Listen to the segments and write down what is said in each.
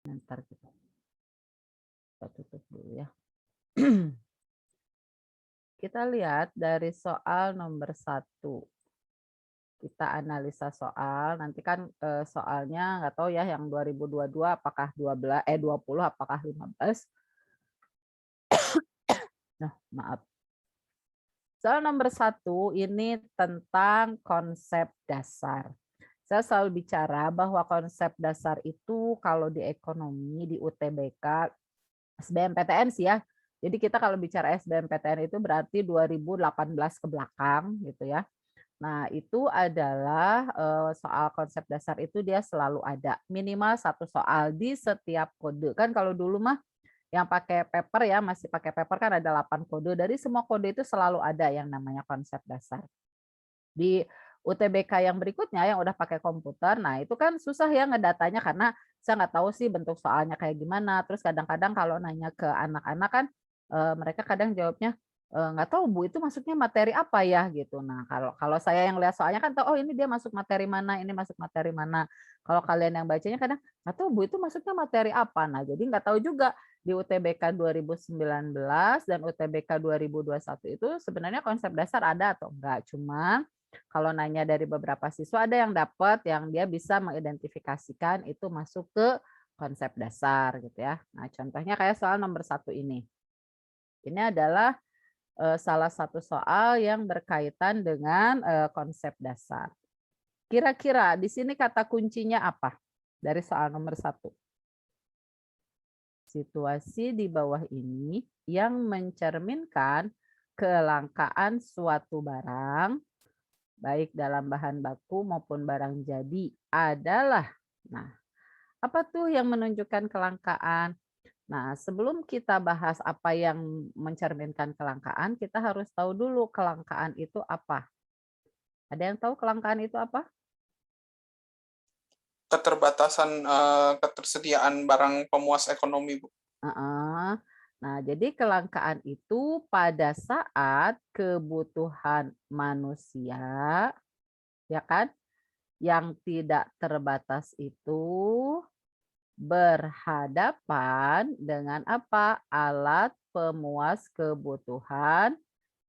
Ntar kita tutup dulu ya. Kita lihat dari soal nomor 1. Kita analisa soal, nanti kan soalnya nggak tahu ya yang 2022 apakah 20 apakah 15. Nah, maaf. Soal nomor 1 ini tentang konsep dasar. Saya selalu bicara bahwa konsep dasar itu kalau di ekonomi, di UTBK, SBMPTN sih ya. Jadi kita kalau bicara SBMPTN itu berarti 2018 ke belakang gitu ya. Nah, itu adalah soal konsep dasar itu dia selalu ada. Minimal 1 soal di setiap kode. Kan kalau dulu mah yang pakai paper ya, masih pakai paper kan ada 8 kode. Dari semua kode itu selalu ada yang namanya konsep dasar. Di UTBK yang berikutnya yang udah pakai komputer, nah itu kan susah ya ngedatanya karena saya nggak tahu sih bentuk soalnya kayak gimana. Terus kadang-kadang kalau nanya ke anak-anak kan mereka kadang jawabnya nggak tahu Bu itu masuknya materi apa ya gitu. Nah kalau kalau saya yang lihat soalnya kan tahu oh ini dia masuk materi mana, ini masuk materi mana. Kalau kalian yang bacanya kadang nggak tahu Bu itu masuknya materi apa. Nah jadi nggak tahu juga di UTBK 2019 dan UTBK 2021 itu sebenarnya konsep dasar ada atau enggak. Cuma kalau nanya dari beberapa siswa ada yang dapat yang dia bisa mengidentifikasikan itu masuk ke konsep dasar gitu ya. Nah, contohnya kayak soal nomor 1 ini. Ini adalah salah satu soal yang berkaitan dengan konsep dasar. Kira-kira di sini kata kuncinya apa dari soal nomor 1? Situasi di bawah ini yang mencerminkan kelangkaan suatu barang baik dalam bahan baku maupun barang jadi adalah. Nah, apa tuh yang menunjukkan kelangkaan? Nah, sebelum kita bahas apa yang mencerminkan kelangkaan, kita harus tahu dulu kelangkaan itu apa. Ada yang tahu kelangkaan itu apa? Keterbatasan ketersediaan barang pemuas ekonomi, Bu. Heeh. Nah, jadi kelangkaan itu pada saat kebutuhan manusia, ya kan, yang tidak terbatas itu berhadapan dengan apa? Alat pemuas kebutuhan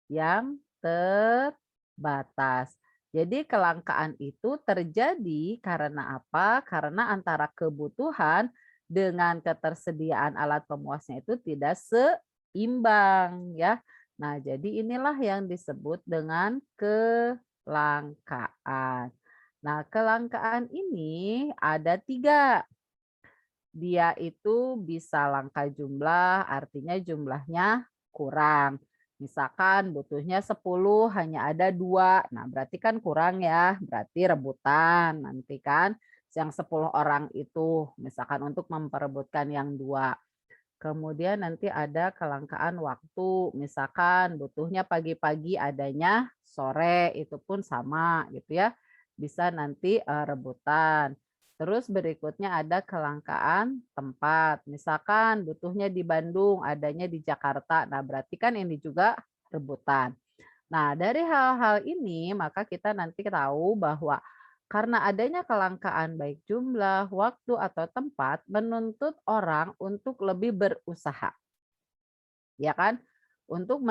yang terbatas. Jadi kelangkaan itu terjadi karena apa? Karena antara kebutuhan dengan ketersediaan alat pemuasnya itu tidak seimbang ya. Nah, jadi inilah yang disebut dengan kelangkaan. Nah, kelangkaan ini ada 3. Dia itu bisa langka jumlah, artinya jumlahnya kurang. Misalkan butuhnya 10 hanya ada 2. Nah, berarti kan kurang ya, berarti rebutan nanti kan yang 10 orang itu misalkan untuk memperebutkan yang 2. Kemudian nanti ada kelangkaan waktu, misalkan butuhnya pagi-pagi adanya sore, itu pun sama gitu ya. Bisa nanti rebutan. Terus berikutnya ada kelangkaan tempat. Misalkan butuhnya di Bandung, adanya di Jakarta. Nah, berarti kan ini juga rebutan. Nah, dari hal-hal ini maka kita nanti tahu bahwa karena adanya kelangkaan baik jumlah, waktu, atau tempat menuntut orang untuk lebih berusaha, ya kan? Untuk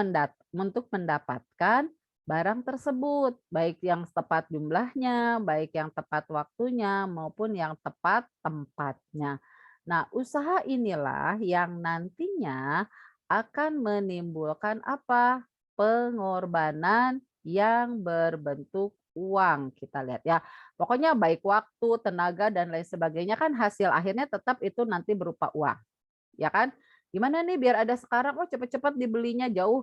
mendapatkan barang tersebut, baik yang tepat jumlahnya, baik yang tepat waktunya, maupun yang tepat tempatnya. Nah, usaha inilah yang nantinya akan menimbulkan apa? Pengorbanan yang berbentuk uang. Kita lihat ya. Pokoknya baik waktu, tenaga, dan lain sebagainya kan hasil akhirnya tetap itu nanti berupa uang. Ya kan? Gimana nih biar ada sekarang, oh cepet-cepet dibelinya jauh,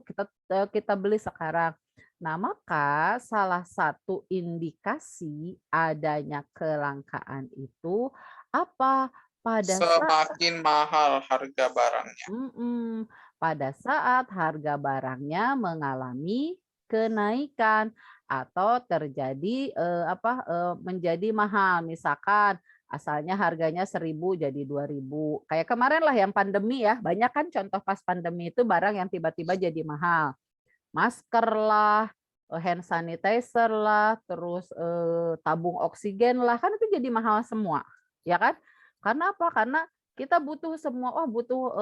kita beli sekarang. Nah, maka salah satu indikasi adanya kelangkaan itu apa? Pada saat Semakin mahal harga barangnya. pada saat harga barangnya mengalami kenaikan atau terjadi menjadi mahal. Misalkan asalnya harganya 1.000 jadi 2.000. Kayak kemarin lah yang pandemi ya, banyak kan contoh pas pandemi itu barang yang tiba-tiba jadi mahal. Masker lah, hand sanitizer lah, terus tabung oksigen lah, kan itu jadi mahal semua. Ya kan? Karena apa? Karena Kita butuh semua, oh butuh,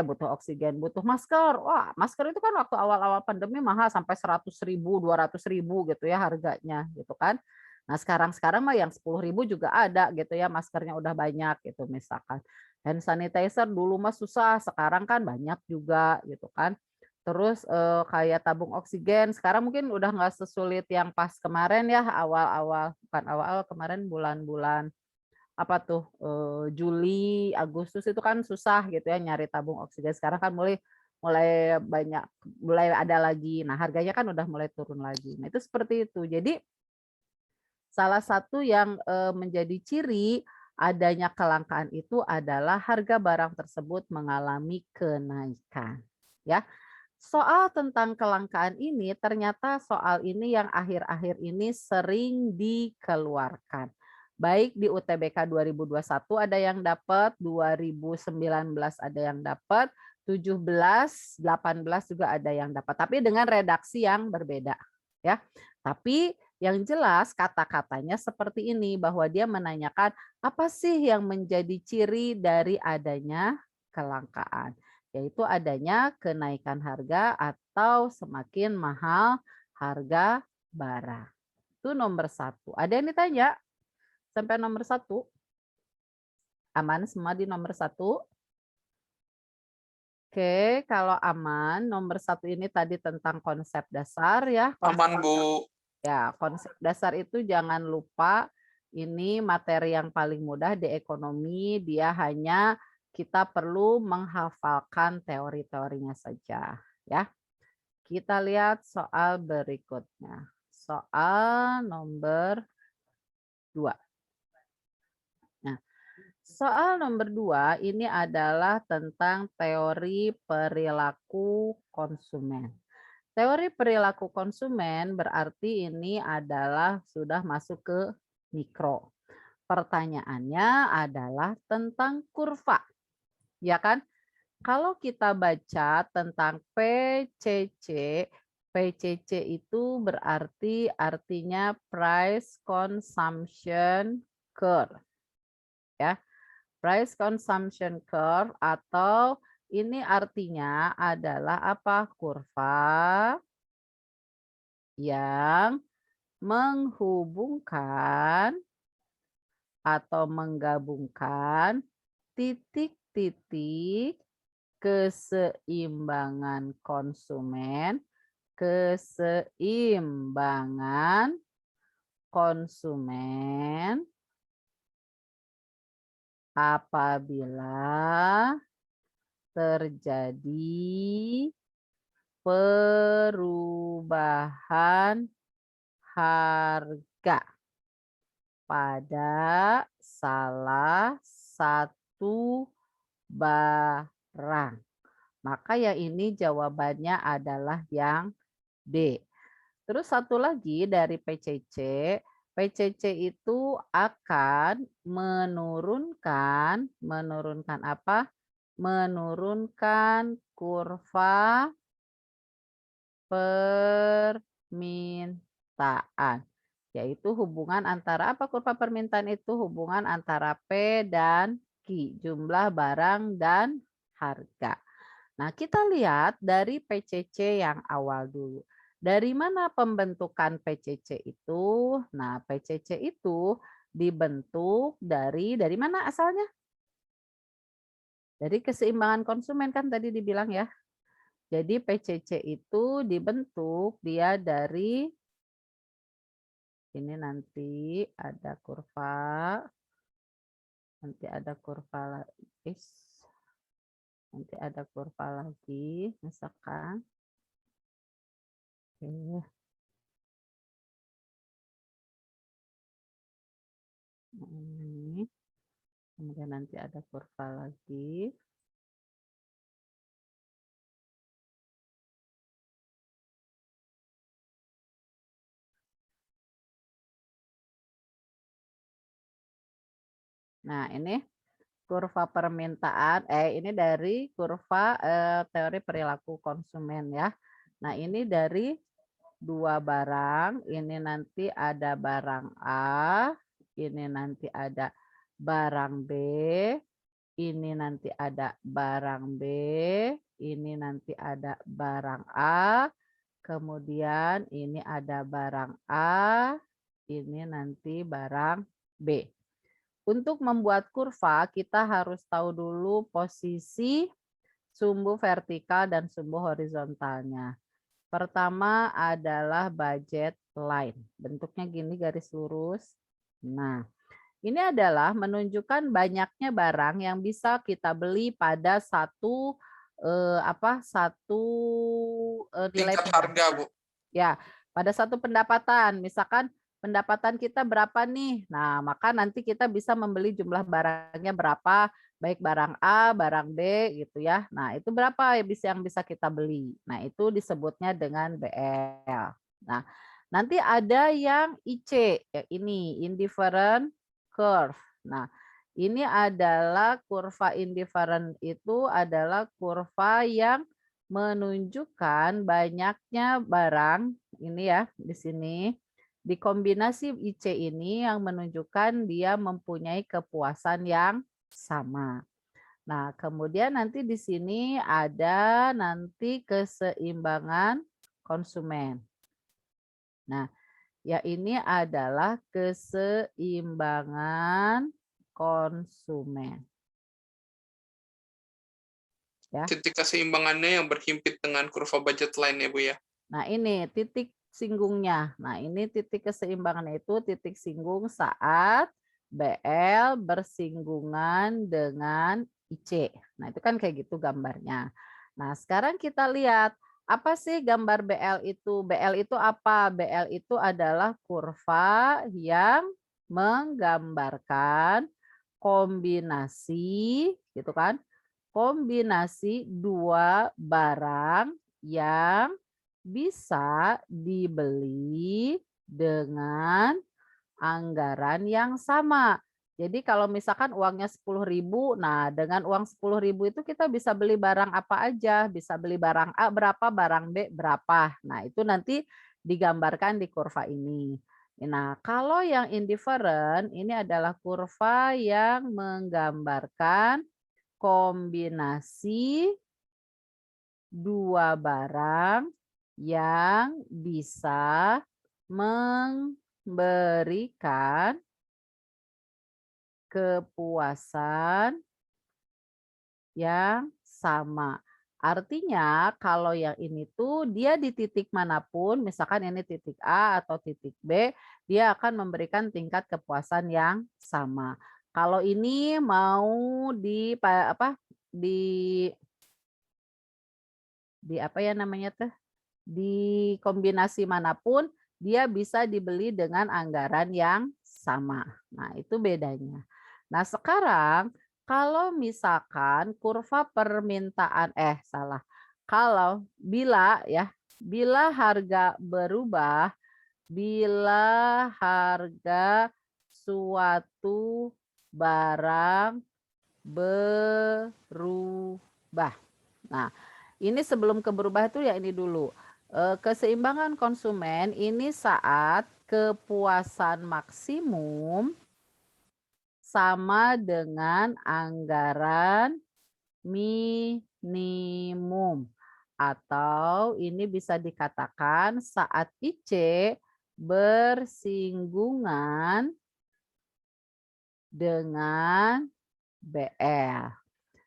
butuh oksigen, butuh masker. Wah, masker itu kan waktu awal-awal pandemi mahal sampai 100.000, 200.000 gitu ya harganya, gitu kan. Nah, sekarang-sekarang mah yang 10.000 juga ada gitu ya, maskernya udah banyak gitu misalkan. Hand sanitizer dulu mah susah, sekarang kan banyak juga gitu kan. Terus, kayak tabung oksigen, sekarang mungkin udah nggak sesulit yang pas kemarin ya, awal-awal bukan awal-awal, kemarin bulan-bulan apa tuh, Juli, Agustus itu kan susah gitu ya nyari tabung oksigen. Sekarang kan mulai mulai banyak mulai ada lagi. Nah, harganya kan udah mulai turun lagi. Nah, itu seperti itu. Jadi salah satu yang, menjadi ciri adanya kelangkaan itu adalah harga barang tersebut mengalami kenaikan, ya. Soal tentang kelangkaan ini, ternyata soal ini yang akhir-akhir ini sering dikeluarkan. Baik di UTBK 2021 ada yang dapat, 2019 ada yang dapat, 17, 18 juga ada yang dapat, tapi dengan redaksi yang berbeda, ya. Tapi yang jelas kata-katanya seperti ini, bahwa dia menanyakan, apa sih yang menjadi ciri dari adanya kelangkaan? Yaitu adanya kenaikan harga atau semakin mahal harga barang. Itu nomor satu. Ada yang ditanya sampai nomor satu? Aman semua di nomor satu? Oke, kalau aman, nomor satu ini tadi tentang konsep dasar ya. Aman, Konsep, Bu. ya, konsep dasar itu jangan lupa ini materi yang paling mudah di ekonomi, dia hanya kita perlu menghafalkan teori-teorinya saja ya. Kita lihat soal berikutnya. Soal nomor 2. Nah, soal nomor 2 ini adalah tentang teori perilaku konsumen. Teori perilaku konsumen berarti ini adalah sudah masuk ke mikro. Pertanyaannya adalah tentang kurva, ya kan? Kalau kita baca tentang PCC, PCC itu berarti artinya price consumption curve ya. Price consumption curve atau ini artinya adalah apa? Kurva yang menghubungkan atau menggabungkan titik-titik keseimbangan konsumen, keseimbangan konsumen apabila terjadi perubahan harga pada salah satu barang. Maka yang ini jawabannya adalah yang D. Terus satu lagi dari PCC, PCC itu akan menurunkan apa? Menurunkan kurva permintaan. Yaitu hubungan antara apa kurva permintaan itu? Hubungan antara P dan Q, jumlah barang dan harga. Nah, kita lihat dari PCC yang awal dulu. Dari mana pembentukan PCC itu? Nah, PCC itu dibentuk dari mana asalnya? Dari keseimbangan konsumen kan tadi dibilang ya. Jadi PCC itu dibentuk dia dari ini nanti ada kurva, nanti ada kurva lagi, nanti ada kurva lagi, misalkan. Oke. Ini, kemudian nanti ada kurva lagi. Nah, ini kurva permintaan, ini dari kurva teori perilaku konsumen ya. Nah, ini dari dua barang, ini nanti ada barang A, ini nanti ada barang B. ini nanti ada barang B, ini nanti ada barang A, kemudian ini ada barang A, ini nanti barang B. Untuk membuat kurva, kita harus tahu dulu posisi sumbu vertikal dan sumbu horizontalnya. Pertama adalah budget line. Bentuknya gini garis lurus. Nah, ini adalah menunjukkan banyaknya barang yang bisa kita beli pada satu nilai Tingkat harga, pendapatan. Bu. Ya, pada satu pendapatan. Misalkan pendapatan kita berapa nih? Nah, maka nanti kita bisa membeli jumlah barangnya berapa, baik barang A, barang B gitu ya. Nah, itu berapa yang bisa kita beli. Nah, itu disebutnya dengan BL. Nah, nanti ada yang IC, ya ini indifferent curve. Nah, ini adalah kurva indifferent itu adalah kurva yang menunjukkan banyaknya barang ini ya di sini di kombinasi IC ini yang menunjukkan dia mempunyai kepuasan yang sama. Nah, kemudian nanti di sini ada nanti keseimbangan konsumen. Nah, ya ini adalah keseimbangan konsumen. Ya. Titik keseimbangannya yang berhimpit dengan kurva budget line ya, Bu ya. Nah, ini titik singgungnya. Nah, ini titik keseimbangan itu titik singgung saat BL bersinggungan dengan IC. Nah, itu kan kayak gitu gambarnya. Nah, sekarang kita lihat apa sih gambar BL itu? BL itu apa? BL itu adalah kurva yang menggambarkan kombinasi gitu kan? Kombinasi dua barang yang bisa dibeli dengan anggaran yang sama. Jadi kalau misalkan uangnya 10.000, nah dengan uang 10.000 itu kita bisa beli barang apa aja, bisa beli barang A berapa, barang B berapa. Nah, itu nanti digambarkan di kurva ini. Nah, kalau yang indifferent ini adalah kurva yang menggambarkan kombinasi dua barang yang bisa memberikan kepuasan yang sama. Artinya kalau yang ini tuh dia di titik manapun, misalkan ini titik A atau titik B, dia akan memberikan tingkat kepuasan yang sama. Kalau ini mau di apa ya namanya tuh? Di kombinasi manapun dia bisa dibeli dengan anggaran yang sama. Nah, itu bedanya. Nah, sekarang kalau misalkan kurva permintaan salah. Kalau bila harga berubah, bila harga suatu barang berubah. Nah, ini sebelum ke berubah itu ya ini dulu. Keseimbangan konsumen ini saat kepuasan maksimum sama dengan anggaran minimum. Atau ini bisa dikatakan saat IC bersinggungan dengan BL.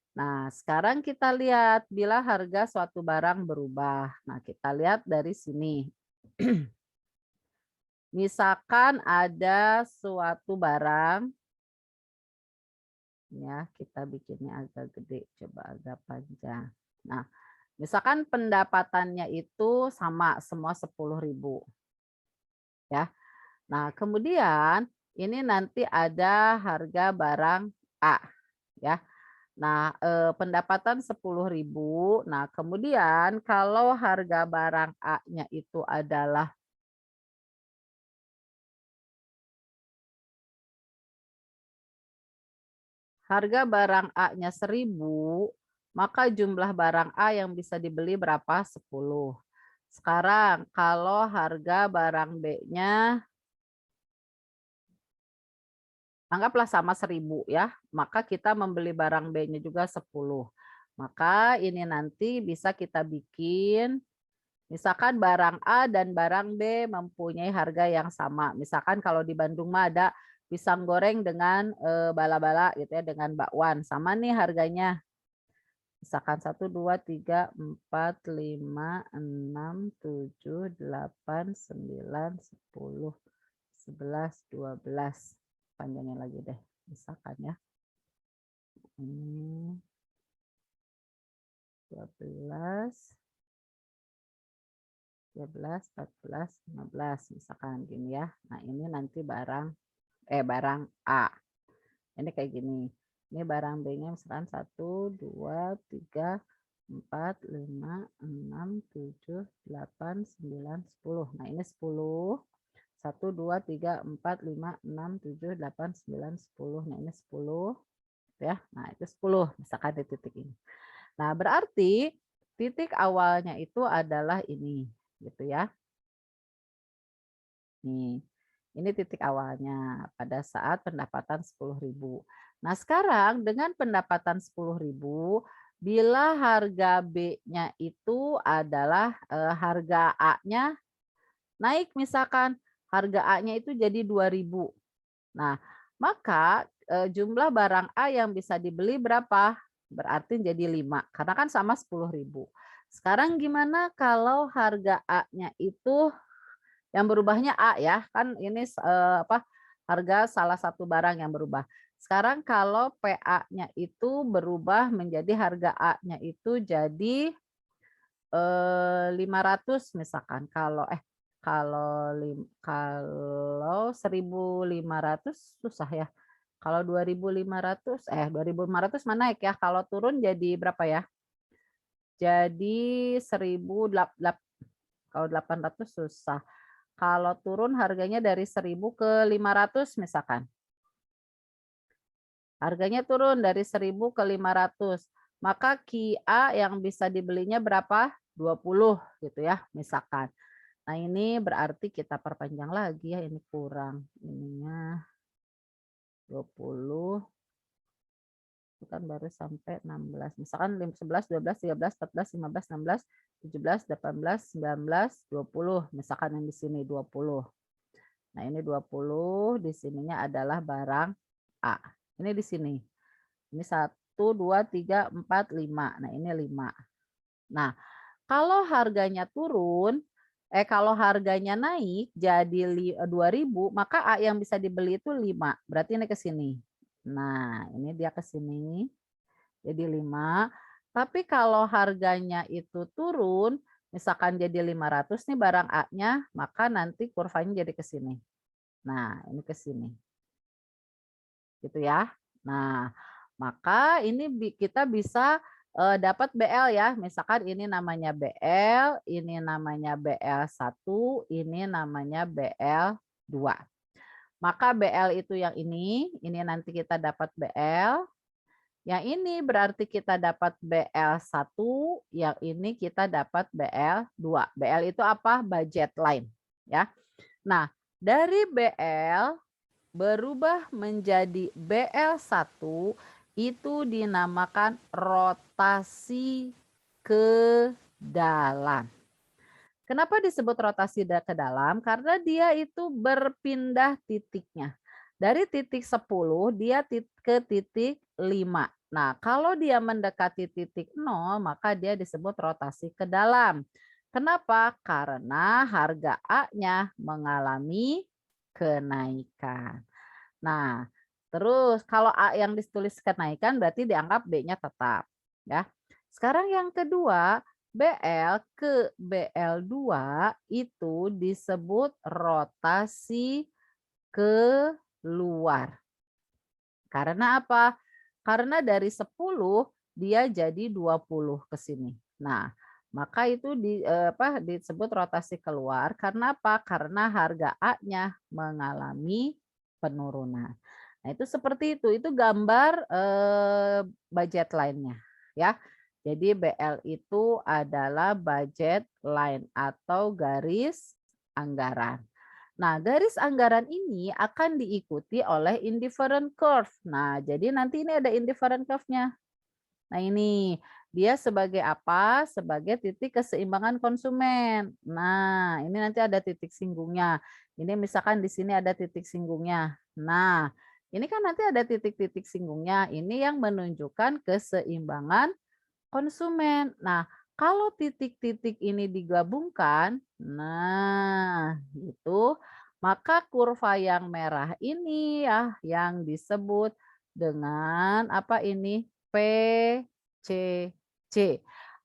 Nah, sekarang kita lihat bila harga suatu barang berubah. Nah, kita lihat dari sini. Misalkan ada suatu barang, ya kita bikinnya agak gede, coba agak panjang. Nah, misalkan pendapatannya itu sama semua 10.000. Ya. Nah, kemudian ini nanti ada harga barang A, ya. Nah, pendapatan 10.000. Nah, kemudian kalau harga barang A-nya itu adalah harga barang A-nya 1.000, maka jumlah barang A yang bisa dibeli berapa? 10. Sekarang kalau harga barang B-nya Anggaplah sama 1.000 ya, maka kita membeli barang B-nya juga 10. Maka ini nanti bisa kita bikin, misalkan barang A dan barang B mempunyai harga yang sama. Misalkan kalau di Bandung mah ada pisang goreng dengan bala-bala gitu ya, dengan bakwan. Sama nih harganya. Misalkan 1, 2, 3, 4, 5, 6, 7, 8, 9, 10, 11, 12. Panjangin lagi deh, misalkan ya. 12, 13, 14, 15 misalkan gini ya. Nah, ini nanti barang A. Ini kayak gini. Ini barang B-nya misalkan 1, 2, 3, 4, 5, 6, 7, 8, 9, 10. Nah, ini 10. 1, 2, 3, 4, 5, 6, 7, 8, 9, 10. Nah, ini 10 ya. Nah, itu 10 misalkan di titik ini. Nah, berarti titik awalnya itu adalah ini, gitu ya. Nih, ini titik awalnya pada saat pendapatan 10.000. Nah, sekarang dengan pendapatan 10.000, bila harga B-nya itu adalah harga A-nya naik, misalkan harga A-nya itu jadi 2.000. Nah, maka jumlah barang A yang bisa dibeli berapa? Berarti jadi 5, karena kan sama 10.000. Sekarang gimana kalau harga A-nya itu yang berubahnya A ya, kan ini harga salah satu barang yang berubah. Sekarang kalau PA-nya itu berubah menjadi harga A-nya itu jadi 500 misalkan. Kalau 1.500 susah ya. Kalau 2.500 2.500 mana naik ya, kalau turun jadi berapa ya? Jadi 1.000, kalau 800 susah. Kalau turun harganya dari 1.000 ke 500 misalkan. Harganya turun dari 1.000 ke 500. Maka KIA yang bisa dibelinya berapa? 20 gitu ya misalkan. Nah, ini berarti kita perpanjang lagi ya, ini kurang. Ininya 20. Itu kan baru sampai 16. Misalkan 11, 12, 13, 14, 15, 16, 17, 18, 19, 20. Misalkan yang di sini 20. Nah, ini 20, di sininya adalah barang A. Ini di sini. Ini 1, 2, 3, 4, 5. Nah, ini 5. Nah, kalau harganya turun, kalau harganya naik jadi 2.000, maka A yang bisa dibeli itu 5. Berarti ini ke sini. Nah, ini dia ke sini. Jadi 5. Tapi kalau harganya itu turun, misalkan jadi 500 nih barang A-nya, maka nanti kurvanya jadi ke sini. Nah, ini ke sini. Gitu ya. Nah, maka ini kita bisa dapat BL ya. Misalkan ini namanya BL, ini namanya BL1, ini namanya BL2. Maka BL itu yang ini nanti kita dapat BL. Yang ini berarti kita dapat BL1, yang ini kita dapat BL2. BL itu apa? Budget line ya. Nah, dari BL berubah menjadi BL1 itu dinamakan rotasi ke dalam. Kenapa disebut rotasi ke dalam? Karena dia itu berpindah titiknya. Dari titik 10 dia ke titik 5. Nah, kalau dia mendekati titik 0 maka dia disebut rotasi ke dalam. Kenapa? Karena harga A-nya mengalami kenaikan. Nah, terus kalau A yang ditulis kenaikan berarti dianggap B-nya tetap, ya. Sekarang yang kedua, BL ke BL2 itu disebut rotasi keluar. Karena apa? Karena dari 10 dia jadi 20 ke sini. Nah, maka itu disebut rotasi keluar. Karena apa? Karena harga A-nya mengalami penurunan. Nah, itu seperti itu. Itu gambar budget line-nya ya. Jadi BL itu adalah budget line atau garis anggaran. Nah, garis anggaran ini akan diikuti oleh indifferent curve. Nah, jadi nanti ini ada indifferent curve-nya. Nah ini, dia sebagai apa? Sebagai titik keseimbangan konsumen. Nah, ini nanti ada titik singgungnya. Ini misalkan di sini ada titik singgungnya. Nah, ini kan nanti ada titik-titik singgungnya. Ini yang menunjukkan keseimbangan konsumen. Nah, kalau titik-titik ini digabungkan, nah itu, maka kurva yang merah ini ya yang disebut dengan apa ini? PCC.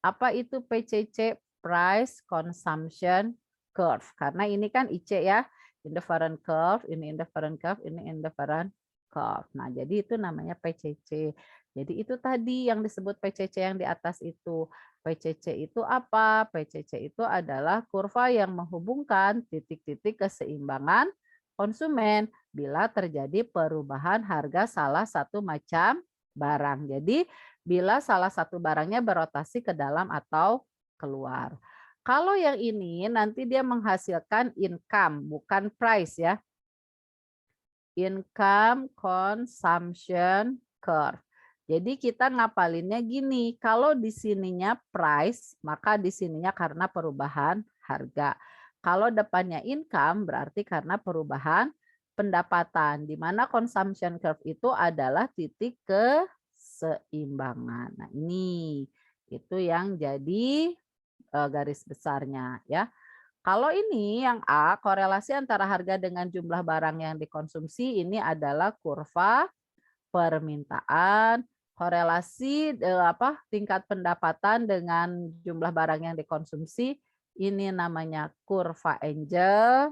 Apa itu PCC? Price Consumption Curve. Karena ini kan IC ya, indifferent curve, ini indifferent curve, ini indifferent curve. Nah, jadi itu namanya PCC. Jadi itu tadi yang disebut PCC yang di atas itu. PCC itu apa? PCC itu adalah kurva yang menghubungkan titik-titik keseimbangan konsumen bila terjadi perubahan harga salah satu macam barang. Jadi bila salah satu barangnya berotasi ke dalam atau keluar. Kalau yang ini nanti dia menghasilkan income, bukan price ya. Income consumption curve. Jadi kita ngapalinnya gini, kalau di sininya price, maka di sininya karena perubahan harga. Kalau depannya income berarti karena perubahan pendapatan, di mana consumption curve itu adalah titik keseimbangan. Nah, ini itu yang jadi garis besarnya ya. Kalau ini yang A, korelasi antara harga dengan jumlah barang yang dikonsumsi ini adalah kurva permintaan, korelasi tingkat pendapatan dengan jumlah barang yang dikonsumsi ini namanya kurva Angel.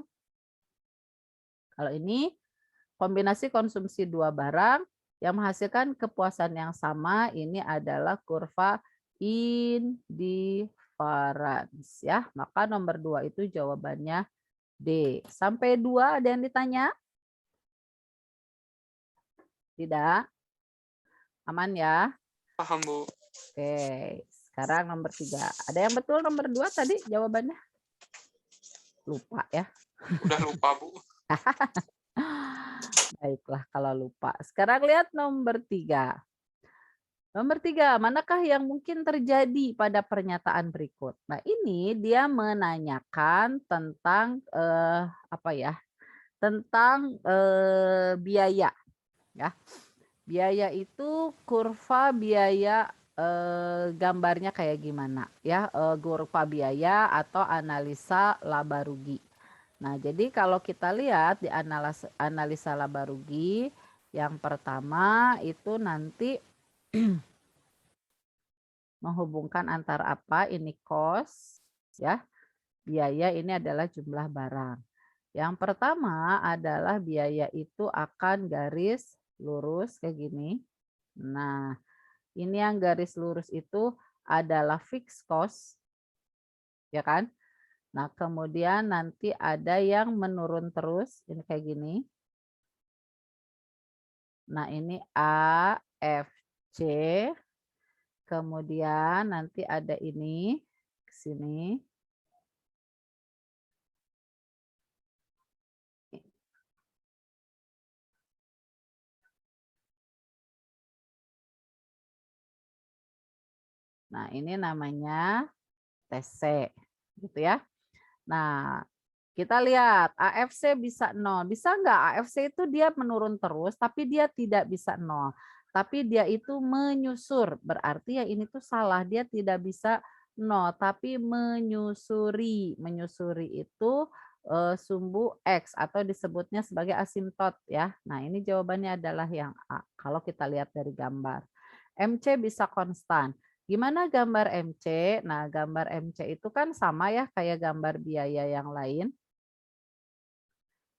Kalau ini kombinasi konsumsi dua barang yang menghasilkan kepuasan yang sama ini adalah kurva indifference ya. Maka nomor 2 itu jawabannya D. Sampai 2 ada yang ditanya? Tidak? Aman ya? Paham, Bu. Oke, sekarang nomor 3. Ada yang betul nomor 2 tadi jawabannya? Lupa ya. Udah lupa, Bu. Baiklah kalau lupa. Sekarang lihat nomor 3. Nomor 3, manakah yang mungkin terjadi pada pernyataan berikut? Nah, ini dia menanyakan tentang apa ya? Tentang biaya ya. Biaya itu kurva biaya gambarnya kayak gimana ya? Kurva biaya atau analisa laba rugi. Nah, jadi kalau kita lihat di analisa laba rugi, yang pertama itu nanti menghubungkan antara apa? Ini cost ya. Biaya ini adalah jumlah barang. Yang pertama adalah biaya itu akan garis lurus kayak gini. Nah, ini yang garis lurus itu adalah fixed cost. Ya kan? Nah, kemudian nanti ada yang menurun terus, ini kayak gini. Nah, ini A, F, C. Kemudian nanti ada ini ke sini. Nah, ini namanya TC, gitu ya. Nah, kita lihat AFC bisa 0. Bisa nggak AFC itu dia menurun terus, tapi dia tidak bisa 0. Tapi dia itu menyusur. Berarti ya ini tuh salah. Dia tidak bisa 0, tapi menyusuri. Menyusuri itu sumbu X atau disebutnya sebagai asimtot ya. Nah, ini jawabannya adalah yang A. Kalau kita lihat dari gambar. MC bisa konstan. Gimana gambar MC? Nah, gambar MC itu kan sama ya kayak gambar biaya yang lain.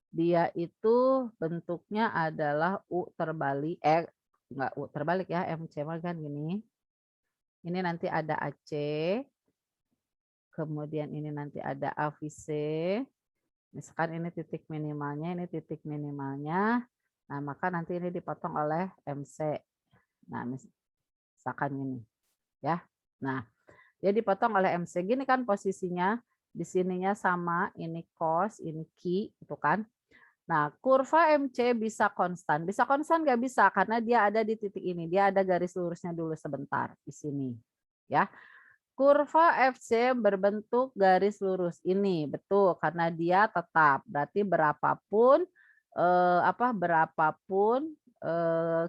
Dia itu bentuknya adalah U terbalik, enggak U terbalik ya, MC mah kan gini. Ini nanti ada AC, kemudian ini nanti ada AVC. Misalkan ini titik minimalnya, ini titik minimalnya. Nah, maka nanti ini dipotong oleh MC. Nah, misalkan ini ya. Nah, dia dipotong oleh MC. Gini kan posisinya. Di sininya sama, ini cos, ini Q, gitu kan. Nah, kurva MC bisa konstan. Bisa konstan nggak bisa, karena dia ada di titik ini. Dia ada garis lurusnya dulu sebentar di sini. Ya, kurva FC berbentuk garis lurus ini, betul, karena dia tetap. Berarti berapapun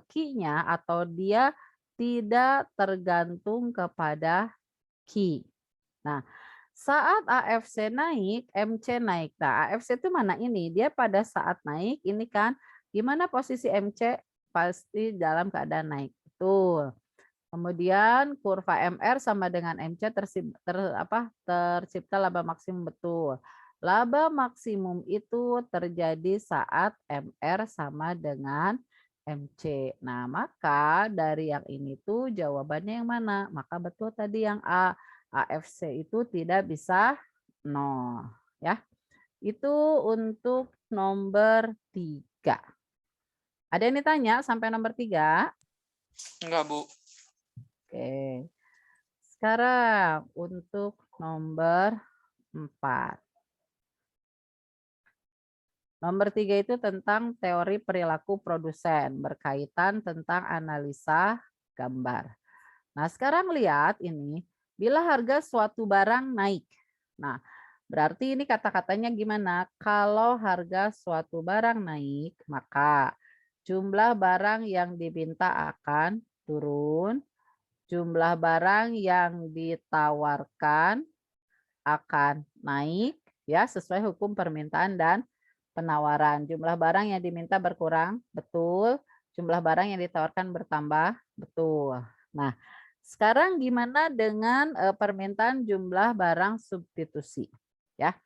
Q-nya atau dia tidak tergantung kepada Q. Nah, saat AFC naik, MC naik. Nah, AFC itu mana ini? Dia pada saat naik ini kan, gimana posisi MC? Pasti dalam keadaan naik. Betul. Kemudian kurva MR sama dengan MC tercipta laba maksimum, betul. Laba maksimum itu terjadi saat MR sama dengan MC. Nah, maka dari yang ini tuh jawabannya yang mana? Maka betul tadi yang A. AFC itu tidak bisa 0. Ya. Itu untuk nomor 3. Ada yang ditanya sampai nomor 3? Enggak, Bu. Oke. Sekarang untuk nomor 4. Nomor 3 itu tentang teori perilaku produsen, berkaitan tentang analisa gambar. Nah, sekarang lihat ini, bila harga suatu barang naik. Nah, berarti ini kata-katanya gimana? Kalau harga suatu barang naik, maka jumlah barang yang diminta akan turun, jumlah barang yang ditawarkan akan naik, ya, sesuai hukum permintaan dan penawaran. Jumlah barang yang diminta berkurang, betul. Jumlah barang yang ditawarkan bertambah, betul. Nah, sekarang gimana dengan permintaan jumlah barang substitusi? Ya.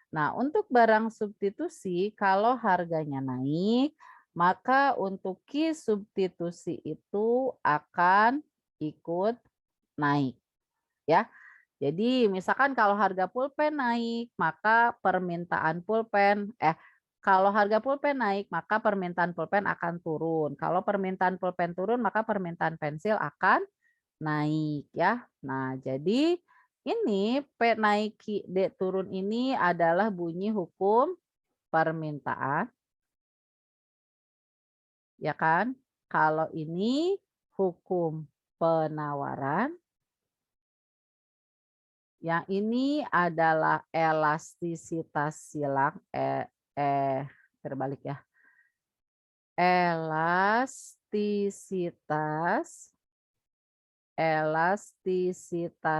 Nah, untuk barang substitusi kalau harganya naik, maka untuk Q substitusi itu akan ikut naik, ya. Jadi misalkan kalau harga pulpen naik, maka permintaan pulpen kalau harga pulpen naik, maka permintaan pulpen akan turun. Kalau permintaan pulpen turun, maka permintaan pensil akan naik, ya. Nah, jadi ini P naik D turun ini adalah bunyi hukum permintaan, ya kan? Kalau ini hukum penawaran, yang ini adalah elastisitas silang, terbalik ya. Elastisitas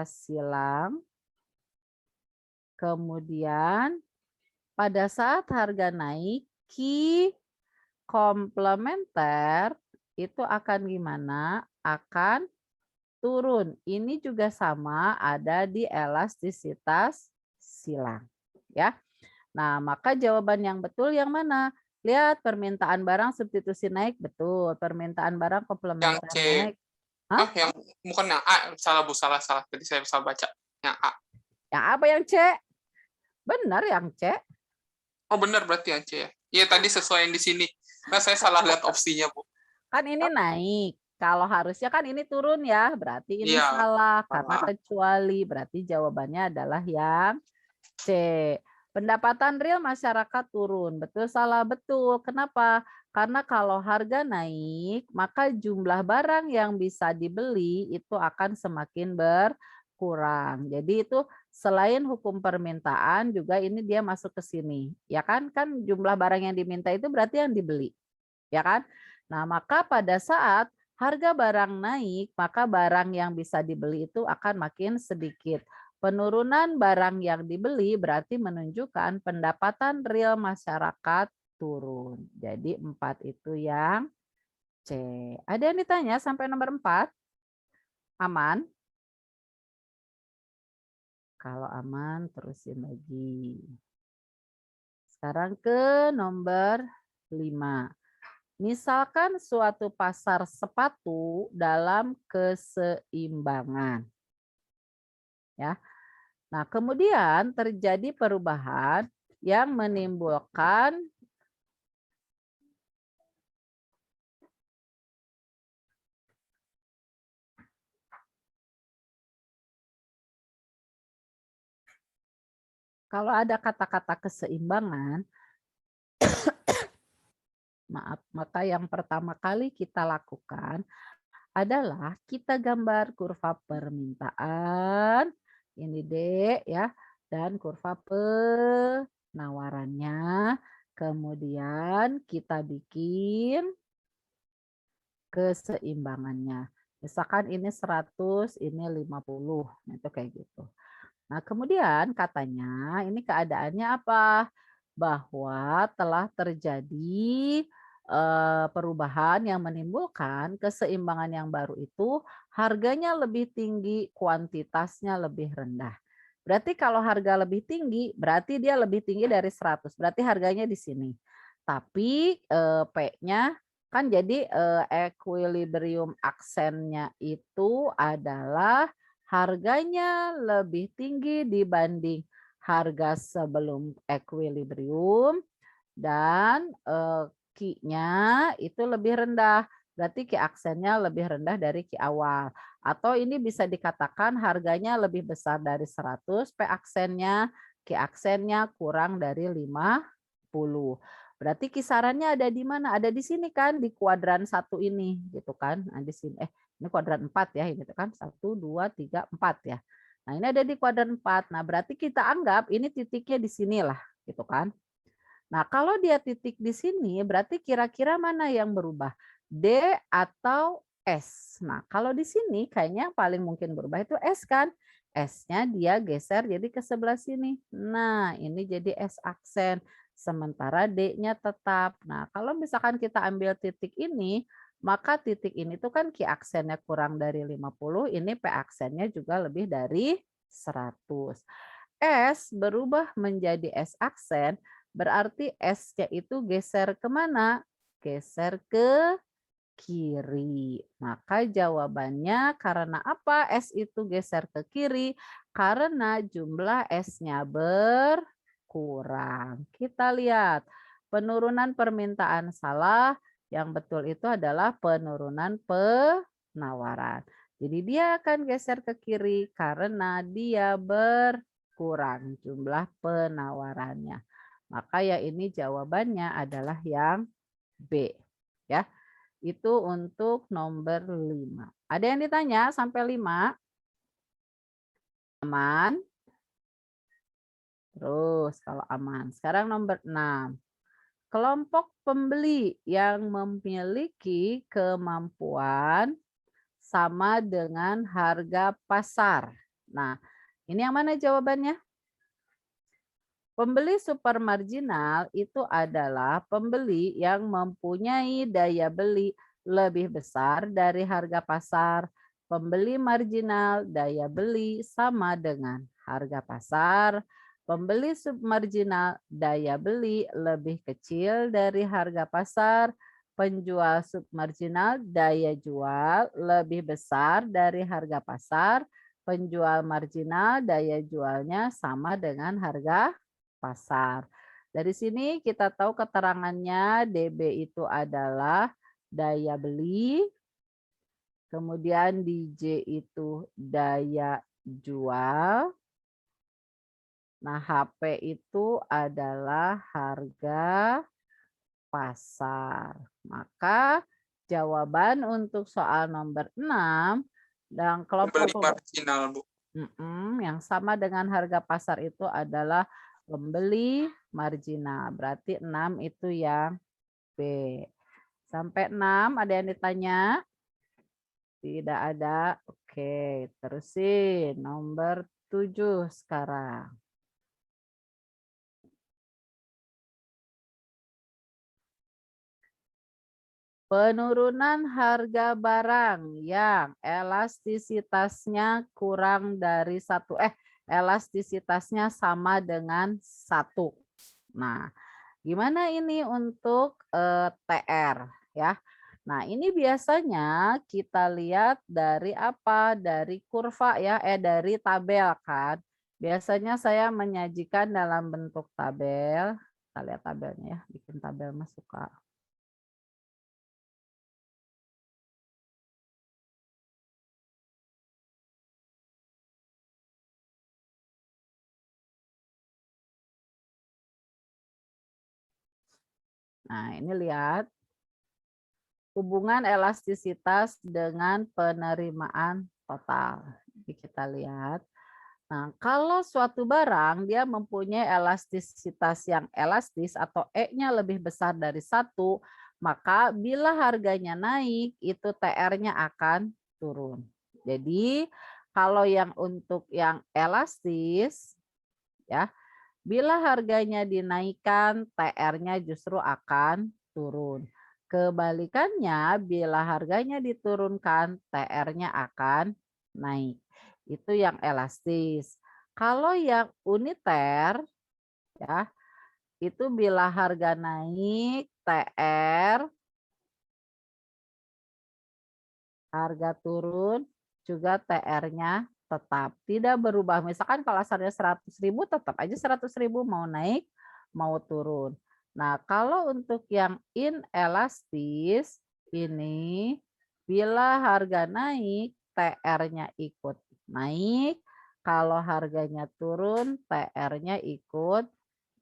silang. Kemudian pada saat harga naik, Q komplementer itu akan gimana? Akan turun. Ini juga sama ada di elastisitas silang. Ya. Nah, maka jawaban yang betul yang mana? Lihat permintaan barang substitusi naik, betul. Permintaan barang Yang komplementer C. naik. Hah? Yang bukan yang A. Salah, Bu. Salah. Tadi saya salah baca. Yang A. Yang apa yang C? Benar yang C. Oh, benar berarti yang C ya. Iya, tadi sesuai yang di sini. Nah, saya salah lihat opsinya, Bu. Kan ini naik. Kalau harusnya kan ini turun ya. Berarti ini Iya. salah. Karena kecuali. Berarti jawabannya adalah yang C. Pendapatan real masyarakat turun. Betul salah? Betul. Kenapa? Karena kalau harga naik, maka jumlah barang yang bisa dibeli itu akan semakin berkurang. Jadi itu selain hukum permintaan juga ini dia masuk ke sini. Ya kan? Kan jumlah barang yang diminta itu berarti yang dibeli. Ya kan? Nah, maka pada saat harga barang naik, maka barang yang bisa dibeli itu akan makin sedikit. Penurunan barang yang dibeli berarti menunjukkan pendapatan real masyarakat turun. Jadi 4 itu yang C. Ada yang ditanya sampai nomor 4? Aman? Kalau aman, terusin lagi. Sekarang ke nomor 5. Misalkan suatu pasar sepatu dalam keseimbangan. Ya. Nah, kemudian terjadi perubahan yang menimbulkan Kalau ada kata-kata keseimbangan, maka yang pertama kali kita lakukan adalah kita gambar kurva permintaan, ini D ya, dan kurva penawarannya. Kemudian kita bikin keseimbangannya. Misalkan ini 100, ini 50. Nah, itu kayak gitu. Nah, kemudian katanya ini keadaannya apa? Bahwa telah terjadi perubahan yang menimbulkan keseimbangan yang baru itu harganya lebih tinggi, kuantitasnya lebih rendah. Berarti kalau harga lebih tinggi, berarti dia lebih tinggi dari 100. Berarti harganya di sini. Tapi P-nya kan jadi equilibrium aksennya itu adalah harganya lebih tinggi dibanding harga sebelum equilibrium dan Q-nya itu lebih rendah. Berarti Q aksennya lebih rendah dari Q awal. Atau ini bisa dikatakan harganya lebih besar dari 100, P aksennya, Q aksennya kurang dari 50. Berarti kisarannya ada di mana? Ada di sini kan, di kuadran 1 ini gitu kan. Nah, di sini ini kuadran 4 ya, ini kan 1 2 3 4 ya. Nah, ini ada di kuadran 4. Nah, berarti kita anggap ini titiknya di sinilah gitu kan. Nah, kalau dia titik di sini, berarti kira-kira mana yang berubah? D atau S? Nah, kalau di sini kayaknya yang paling mungkin berubah itu S kan? S-nya dia geser jadi ke sebelah sini. Nah, ini jadi S aksen. Sementara D-nya tetap. Nah, kalau misalkan kita ambil titik ini, maka titik ini tuh kan Q aksennya kurang dari 50, ini P aksennya juga lebih dari 100. S berubah menjadi S aksen, berarti S-nya itu geser kemana? Geser ke kiri. Maka jawabannya karena apa S itu geser ke kiri? Karena jumlah S-nya berkurang. Kita lihat penurunan permintaan salah, yang betul itu adalah penurunan penawaran. Jadi dia akan geser ke kiri karena dia berkurang jumlah penawarannya. Maka ya ini jawabannya adalah yang B. Ya. Itu untuk nomor 5. Ada yang ditanya sampai 5? Aman? Terus kalau aman. Sekarang nomor 6. Kelompok pembeli yang memiliki kemampuan sama dengan harga pasar. Nah, ini yang mana jawabannya? Pembeli super marginal itu adalah pembeli yang mempunyai daya beli lebih besar dari harga pasar. Pembeli marginal daya beli sama dengan harga pasar. Pembeli submarginal daya beli lebih kecil dari harga pasar. Penjual submarginal daya jual lebih besar dari harga pasar. Penjual marginal daya jualnya sama dengan harga pasar. Dari sini kita tahu keterangannya DB itu adalah daya beli, kemudian DJ itu daya jual. Nah, HP itu adalah harga pasar. Maka jawaban untuk soal nomor 6 dan Pembeli kelompok marginal, Bu. yang sama dengan harga pasar itu adalah pembeli marginal. Berarti 6 itu yang B. Sampai 6 ada yang ditanya? Tidak ada. Oke, terusin. Nomor 7 sekarang. Penurunan harga barang yang elastisitasnya kurang dari 1. Elastisitasnya sama dengan 1. Nah, gimana ini untuk TR ya? Nah, ini biasanya kita lihat dari apa? Dari kurva ya, dari tabel kan. Biasanya saya menyajikan dalam bentuk tabel. Kita lihat tabelnya ya, bikin tabel mas suka. Nah, ini lihat hubungan elastisitas dengan penerimaan total. Jadi kita lihat. Nah, kalau suatu barang dia mempunyai elastisitas yang elastis atau E-nya lebih besar dari 1, maka bila harganya naik, itu TR-nya akan turun. Jadi, kalau yang untuk yang elastis, ya, bila harganya dinaikkan, TR-nya justru akan turun. Kebalikannya, bila harganya diturunkan, TR-nya akan naik. Itu yang elastis. Kalau yang uniter, ya, itu bila harga naik, TR, harga turun, juga TR-nya tetap tidak berubah. Misalkan kalau asalnya 100.000 tetap aja 100.000 mau naik mau turun. Nah, kalau untuk yang inelastis ini bila harga naik TR-nya ikut naik, kalau harganya turun TR-nya ikut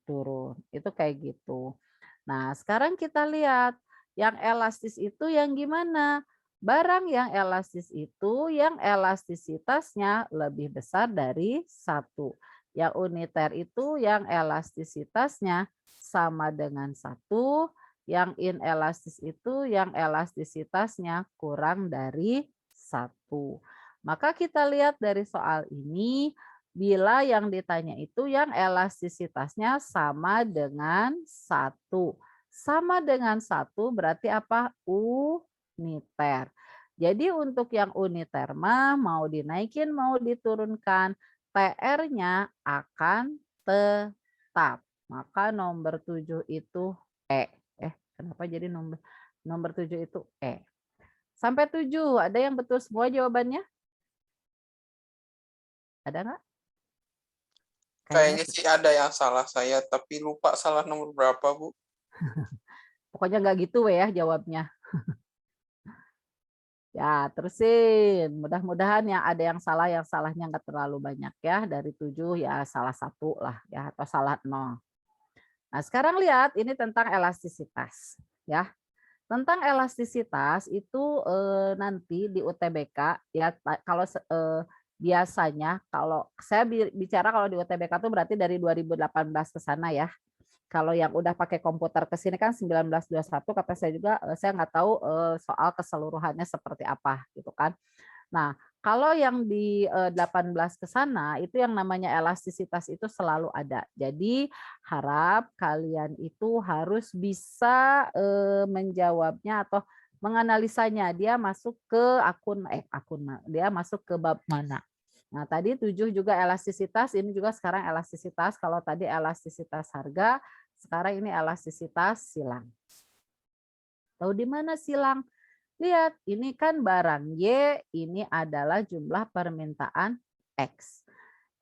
turun. Itu kayak gitu. Nah, sekarang kita lihat yang elastis itu yang gimana? Barang yang elastis itu yang elastisitasnya lebih besar dari 1. Yang uniter itu yang elastisitasnya sama dengan 1. Yang inelastis itu yang elastisitasnya kurang dari 1. Maka kita lihat dari soal ini, bila yang ditanya itu yang elastisitasnya sama dengan 1. Sama dengan 1 berarti apa? Uniter. Jadi untuk yang uniter mah mau dinaikin mau diturunkan, TR-nya akan tetap. Maka nomor 7 itu E. Kenapa jadi nomor 7 itu E? Sampai 7, ada yang betul semua jawabannya? Ada nggak? Kayaknya sih ada yang salah saya, tapi lupa salah nomor berapa, Bu. Pokoknya nggak gitu ya jawabnya. Ya, terusin. Mudah-mudahan yang ada yang salahnya nggak terlalu banyak ya. Dari 7 ya salah 1 lah ya atau salah 0. Nah, sekarang lihat ini tentang elastisitas ya. Tentang elastisitas itu nanti di UTBK ya kalau biasanya kalau saya bicara kalau di UTBK itu berarti dari 2018 ke sana ya. Kalau yang udah pakai komputer ke sini kan 1921 kata saya juga saya nggak tahu soal keseluruhannya seperti apa gitu kan. Nah, kalau yang di 18 ke sana itu yang namanya elastisitas itu selalu ada. Jadi harap kalian itu harus bisa menjawabnya atau menganalisanya. Dia masuk ke dia masuk ke bab mana. Nah, tadi 7 juga elastisitas, ini juga sekarang elastisitas. Kalau tadi elastisitas harga, sekarang ini elastisitas silang. Tahu di mana silang? Lihat, ini kan barang Y, ini adalah jumlah permintaan X.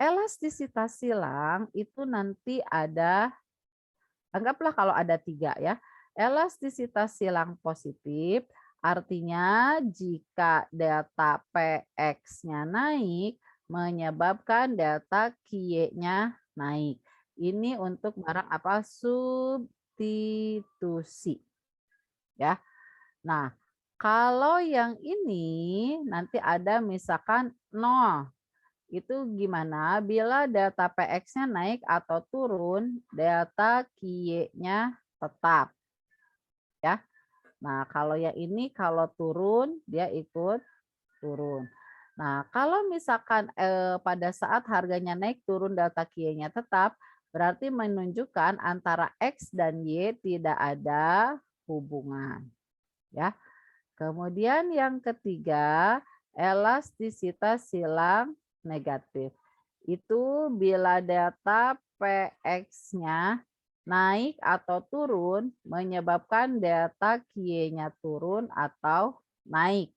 Elastisitas silang itu nanti ada, anggaplah kalau ada 3 ya. Elastisitas silang positif, artinya jika delta PX-nya naik, menyebabkan delta QY-nya naik. Ini untuk barang apa? Substitusi. Ya. Nah, kalau yang ini nanti ada misalkan 0. Itu gimana? Bila delta PX-nya naik atau turun, delta QY-nya tetap. Ya. Nah, kalau yang ini kalau turun, dia ikut turun. Nah, kalau misalkan pada saat harganya naik turun delta QY-nya tetap, berarti menunjukkan antara X dan Y tidak ada hubungan. Ya. Kemudian yang ketiga, elastisitas silang negatif. Itu bila delta PX-nya naik atau turun menyebabkan delta QY-nya turun atau naik.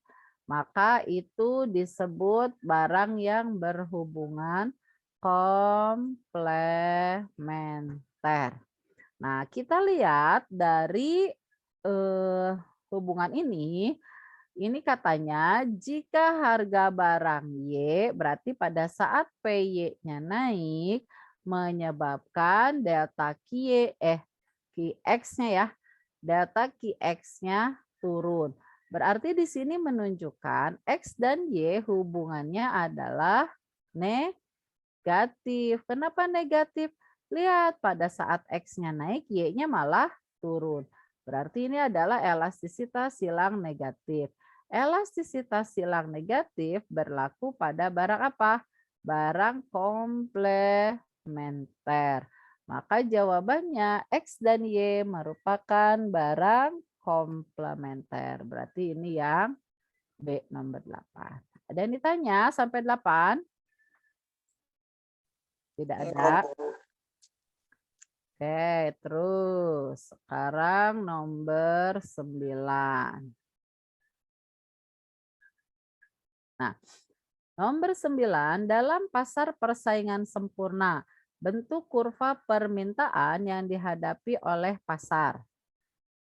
Maka itu disebut barang yang berhubungan komplementer. Nah, kita lihat dari hubungan ini katanya jika harga barang Y berarti pada saat PY-nya naik menyebabkan delta QX-nya ya delta QX-nya turun. Berarti di sini menunjukkan X dan Y hubungannya adalah negatif. Kenapa negatif? Lihat pada saat X-nya naik, Y-nya malah turun. Berarti ini adalah elastisitas silang negatif. Elastisitas silang negatif berlaku pada barang apa? Barang komplementer. Maka jawabannya X dan Y merupakan barang komplementer. Berarti ini yang B nomor 8. Ada yang ditanya sampai 8? Tidak ada. Oke, terus sekarang nomor 9. Nah, nomor 9 dalam pasar persaingan sempurna, bentuk kurva permintaan yang dihadapi oleh pasar.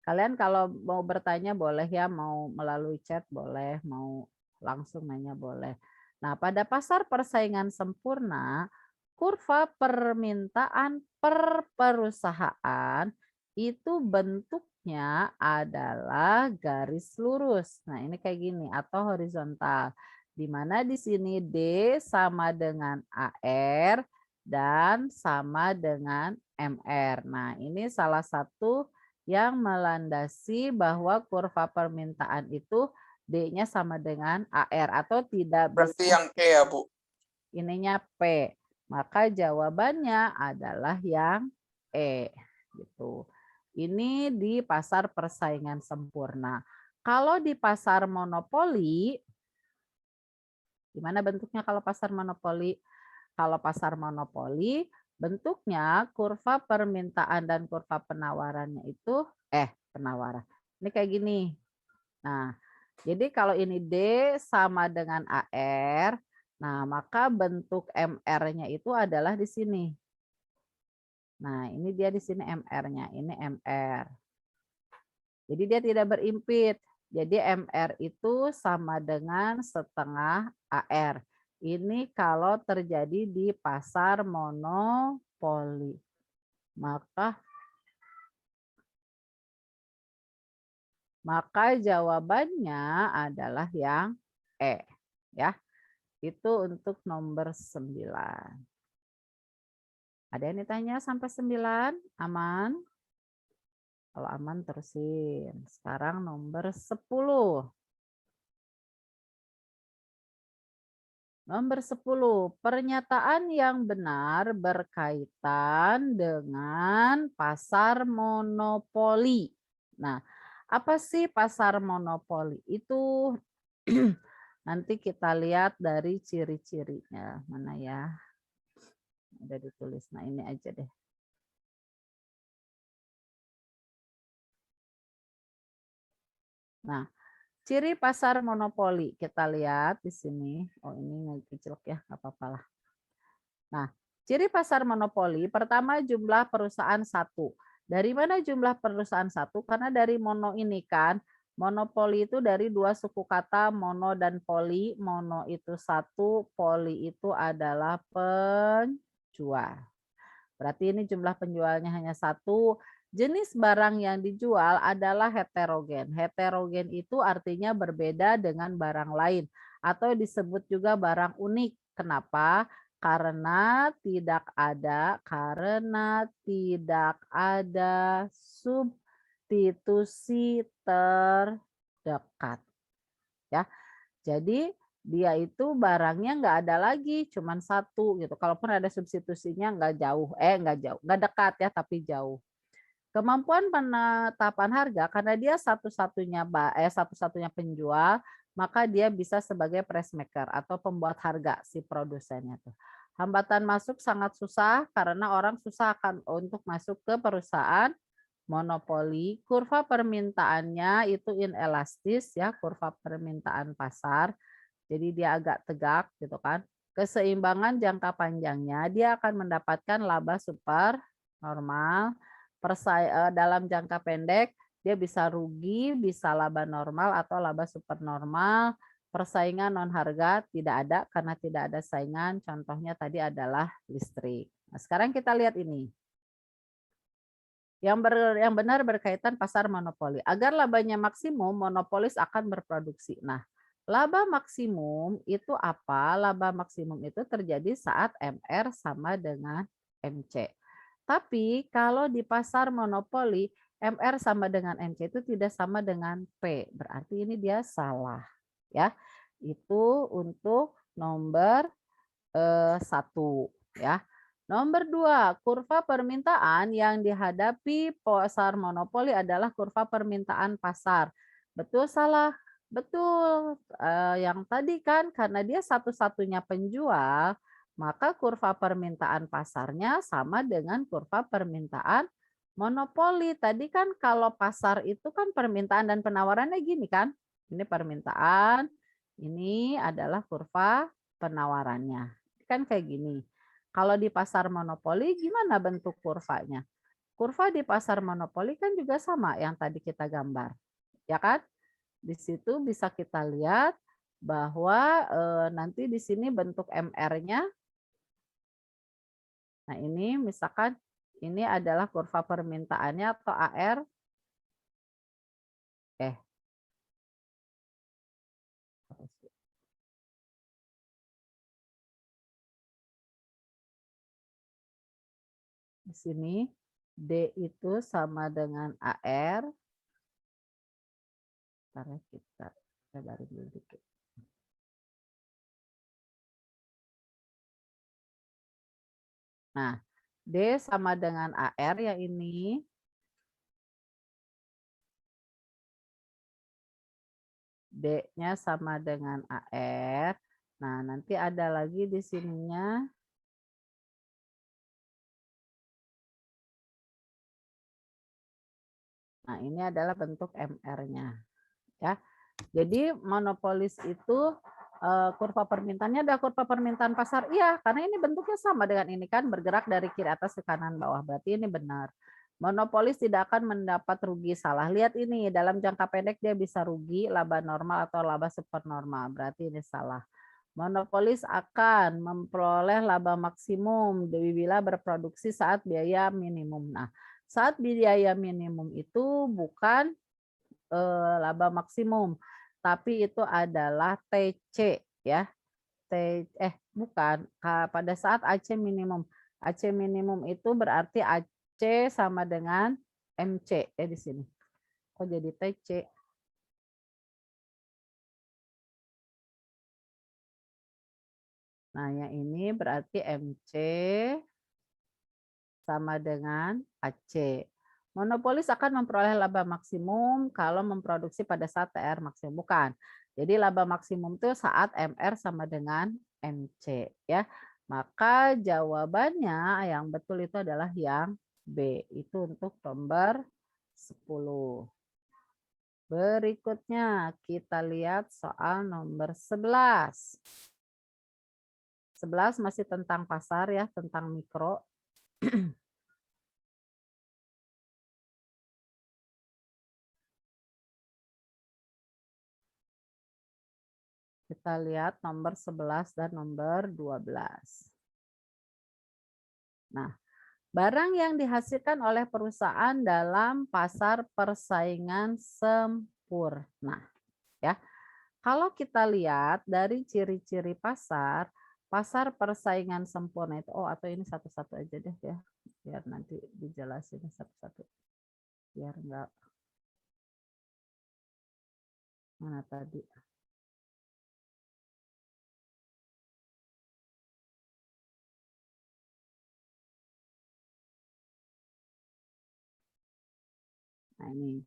Kalian kalau mau bertanya boleh ya, mau melalui chat boleh, mau langsung nanya boleh. Nah, pada pasar persaingan sempurna, kurva permintaan per perusahaan itu bentuknya adalah garis lurus. Nah, ini kayak gini atau horizontal. Di mana di sini D sama dengan AR dan sama dengan MR. Nah, ini salah satu yang melandasi bahwa kurva permintaan itu D-nya sama dengan AR atau tidak Berarti bisa yang E ya, Bu. ininya P. Maka jawabannya adalah yang E gitu. Ini di pasar persaingan sempurna. Kalau di pasar monopoli, gimana bentuknya kalau pasar monopoli? Kalau pasar monopoli, bentuknya kurva permintaan dan kurva penawarannya itu, penawaran. Ini kayak gini. Nah, jadi kalau ini D sama dengan AR, nah maka bentuk MR-nya itu adalah di sini. Nah, ini dia di sini MR-nya, ini MR. Jadi dia tidak berimpit. Jadi MR itu sama dengan setengah AR. Ini kalau terjadi di pasar monopoli. Maka jawabannya adalah yang E. Ya, itu untuk nomor 9. Ada yang ditanya sampai 9? Aman? Kalau aman terusin. Sekarang nomor 10. Nomor 10, pernyataan yang benar berkaitan dengan pasar monopoli. Nah, apa sih pasar monopoli? Itu nanti kita lihat dari ciri-cirinya. Mana ya? Udah ditulis. Nah, ini aja deh. Nah, ciri pasar monopoli kita lihat di sini. Oh, ini ngejlok ya, nggak apa-apa lah. Nah, ciri pasar monopoli pertama jumlah perusahaan satu. Dari mana jumlah perusahaan satu? Karena dari mono ini kan, monopoli itu dari dua suku kata mono dan poli. Mono itu satu, poli itu adalah penjual. Berarti ini jumlah penjualnya hanya satu. Jenis barang yang dijual adalah heterogen. Heterogen itu artinya berbeda dengan barang lain atau disebut juga barang unik. Kenapa? Karena tidak ada substitusi terdekat. Ya, jadi dia itu barangnya nggak ada lagi, cuman satu gitu. Kalaupun ada substitusinya nggak dekat ya, tapi jauh. Kemampuan penetapan harga karena dia satu-satunya penjual, maka dia bisa sebagai pricemaker atau pembuat harga si produsennya tuh. Hambatan masuk sangat susah karena orang susah akan untuk masuk ke perusahaan monopoli. Kurva permintaannya itu inelastis ya, kurva permintaan pasar. Jadi dia agak tegak gitu kan. Keseimbangan jangka panjangnya dia akan mendapatkan laba super normal. Dalam jangka pendek dia bisa rugi, bisa laba normal atau laba super normal. Persaingan non harga tidak ada karena tidak ada saingan. Contohnya tadi adalah listrik. Nah, sekarang kita lihat ini. Yang benar berkaitan pasar monopoli. Agar labanya maksimum, monopolis akan berproduksi. Nah, laba maksimum itu apa? Laba maksimum itu terjadi saat MR sama dengan MC. Tapi kalau di pasar monopoli, MR sama dengan MC itu tidak sama dengan P. Berarti ini dia salah. Ya, itu untuk nomor 1 ya. Nomor 2, kurva permintaan yang dihadapi pasar monopoli adalah kurva permintaan pasar. Betul salah? Betul. Yang tadi kan karena dia satu-satunya penjual, maka kurva permintaan pasarnya sama dengan kurva permintaan monopoli. Tadi kan kalau pasar itu kan permintaan dan penawarannya gini kan. Ini permintaan, ini adalah kurva penawarannya. Kan kayak gini. Kalau di pasar monopoli gimana bentuk kurvanya? Kurva di pasar monopoli kan juga sama yang tadi kita gambar. Ya kan? Di situ bisa kita lihat bahwa nanti di sini bentuk MR-nya. Nah, ini misalkan ini adalah kurva permintaannya atau AR. Di sini D itu sama dengan AR. Ntar ya, kita lebarin dulu dikit. Nah, D sama dengan AR yang ini. D-nya sama dengan AR. Nah, nanti ada lagi di sininya. Nah, ini adalah bentuk MR-nya. Ya. Jadi monopolis itu kurva permintaannya ada kurva permintaan pasar. Iya, karena ini bentuknya sama dengan ini kan, bergerak dari kiri atas ke kanan bawah. Berarti ini benar. Monopolis tidak akan mendapat rugi. Salah. Lihat ini, dalam jangka pendek dia bisa rugi, laba normal atau laba supernormal. Berarti ini salah. Monopolis akan memperoleh laba maksimum bila berproduksi saat biaya minimum. Nah, saat biaya minimum itu bukan laba maksimum, tapi itu adalah TC ya. Bukan, pada saat AC minimum. AC minimum itu berarti AC sama dengan MC ya di sini. Kok jadi TC? Nah, yang ini berarti MC sama dengan AC. Monopolis akan memperoleh laba maksimum kalau memproduksi pada saat TR maksimum. Bukan. Jadi laba maksimum itu saat MR sama dengan MC. Ya. Maka jawabannya yang betul itu adalah yang B. Itu untuk nomor 10. Berikutnya kita lihat soal nomor 11. 11 masih tentang pasar ya, tentang mikro. Kita lihat nomor 11 dan nomor 12. Nah, barang yang dihasilkan oleh perusahaan dalam pasar persaingan sempurna. Ya. Kalau kita lihat dari ciri-ciri pasar, pasar persaingan sempurna itu, atau ini satu-satu aja deh ya, biar nanti dijelasin satu-satu. Biar enggak, mana tadi? Nah ini.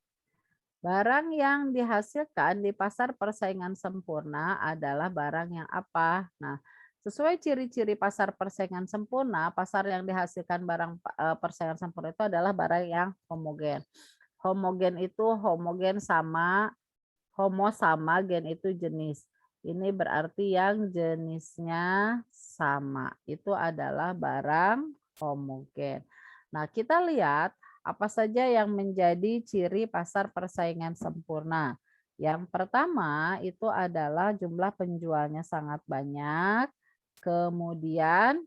Barang yang dihasilkan di pasar persaingan sempurna adalah barang yang apa? Nah, sesuai ciri-ciri pasar persaingan sempurna, pasar yang dihasilkan barang persaingan sempurna itu adalah barang yang homogen. Homogen itu homogen sama, homo sama, gen itu jenis. Ini berarti yang jenisnya sama. Itu adalah barang homogen. Nah, kita lihat apa saja yang menjadi ciri pasar persaingan sempurna. Yang pertama itu adalah jumlah penjualnya sangat banyak. Kemudian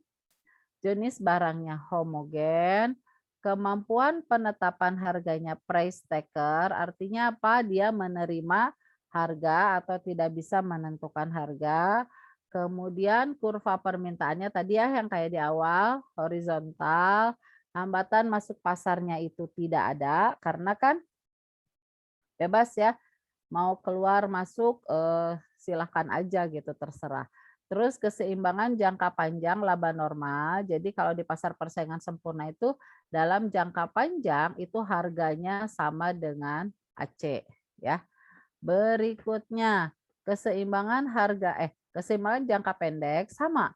jenis barangnya homogen. Kemampuan penetapan harganya price taker artinya apa? Dia menerima harga atau tidak bisa menentukan harga. Kemudian kurva permintaannya tadi ya yang kayak di awal, horizontal. Hambatan masuk pasarnya itu tidak ada karena kan bebas ya, mau keluar masuk silahkan aja gitu terserah. Terus keseimbangan jangka panjang laba normal. Jadi kalau di pasar persaingan sempurna itu dalam jangka panjang itu harganya sama dengan AC ya. Berikutnya keseimbangan jangka pendek sama.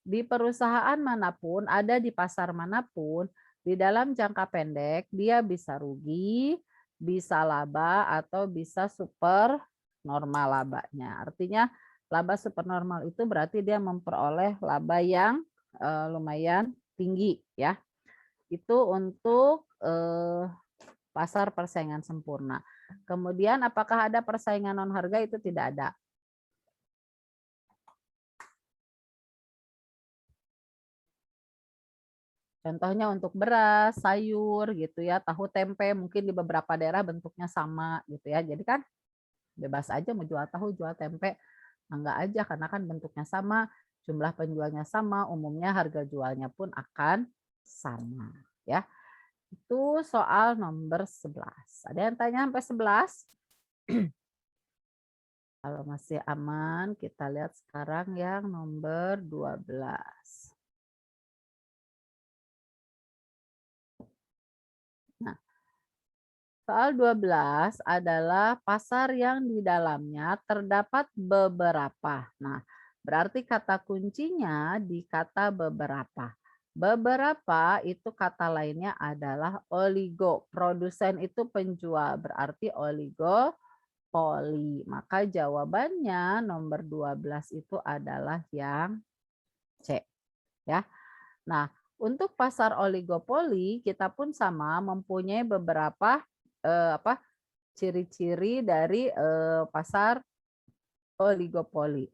Di perusahaan manapun, ada di pasar manapun, di dalam jangka pendek dia bisa rugi, bisa laba atau bisa super normal labanya. Artinya laba super normal itu berarti dia memperoleh laba yang lumayan tinggi ya. Itu untuk pasar persaingan sempurna. Kemudian apakah ada persaingan non harga? Itu tidak ada. Contohnya untuk beras, sayur gitu ya, tahu tempe mungkin di beberapa daerah bentuknya sama gitu ya. Jadi kan bebas aja mau jual tahu, jual tempe, enggak aja karena kan bentuknya sama, jumlah penjualnya sama, umumnya harga jualnya pun akan sama ya. Itu soal nomor 11. Ada yang tanya sampai 11? Kalau masih aman, kita lihat sekarang yang nomor 12. Nah, soal 12 adalah pasar yang di dalamnya terdapat beberapa. Nah, berarti kata kuncinya di kata beberapa. Beberapa itu kata lainnya adalah oligo. Produsen itu penjual, berarti oligopoli. Maka jawabannya nomor 12 itu adalah yang C. Ya. Nah, untuk pasar oligopoli kita pun sama mempunyai beberapa ciri-ciri dari pasar oligopoli.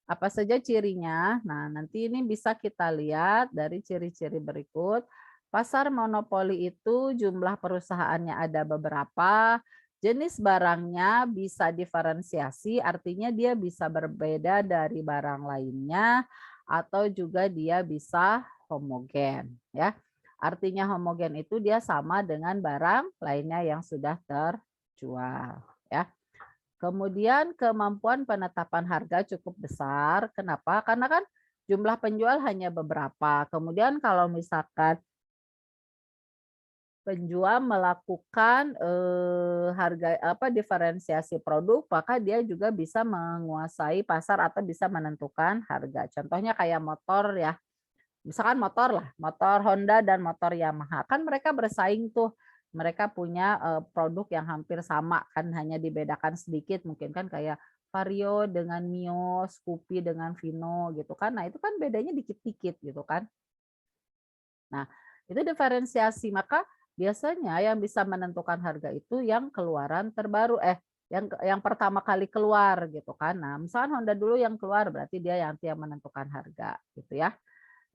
Apa saja cirinya? Nah, nanti ini bisa kita lihat dari ciri-ciri berikut. Pasar monopoli itu jumlah perusahaannya ada beberapa, jenis barangnya bisa diferensiasi, artinya dia bisa berbeda dari barang lainnya, atau juga dia bisa homogen. Ya, artinya homogen itu dia sama dengan barang lainnya yang sudah terjual. Ya. Kemudian kemampuan penetapan harga cukup besar. Kenapa? Karena kan jumlah penjual hanya beberapa. Kemudian kalau misalkan penjual melakukan harga diferensiasi produk, maka dia juga bisa menguasai pasar atau bisa menentukan harga. Contohnya kayak motor ya. Misalkan motor lah, motor Honda dan motor Yamaha. Kan mereka bersaing tuh. Mereka punya produk yang hampir sama, kan hanya dibedakan sedikit mungkin kan kayak Vario dengan Mio, Scoopy dengan Vino gitu kan. Nah, itu kan bedanya dikit-dikit gitu kan. Nah, itu diferensiasi. Maka biasanya yang bisa menentukan harga itu yang keluaran terbaru yang pertama kali keluar gitu kan. Nah, misalkan Honda dulu yang keluar berarti dia yang menentukan harga gitu ya.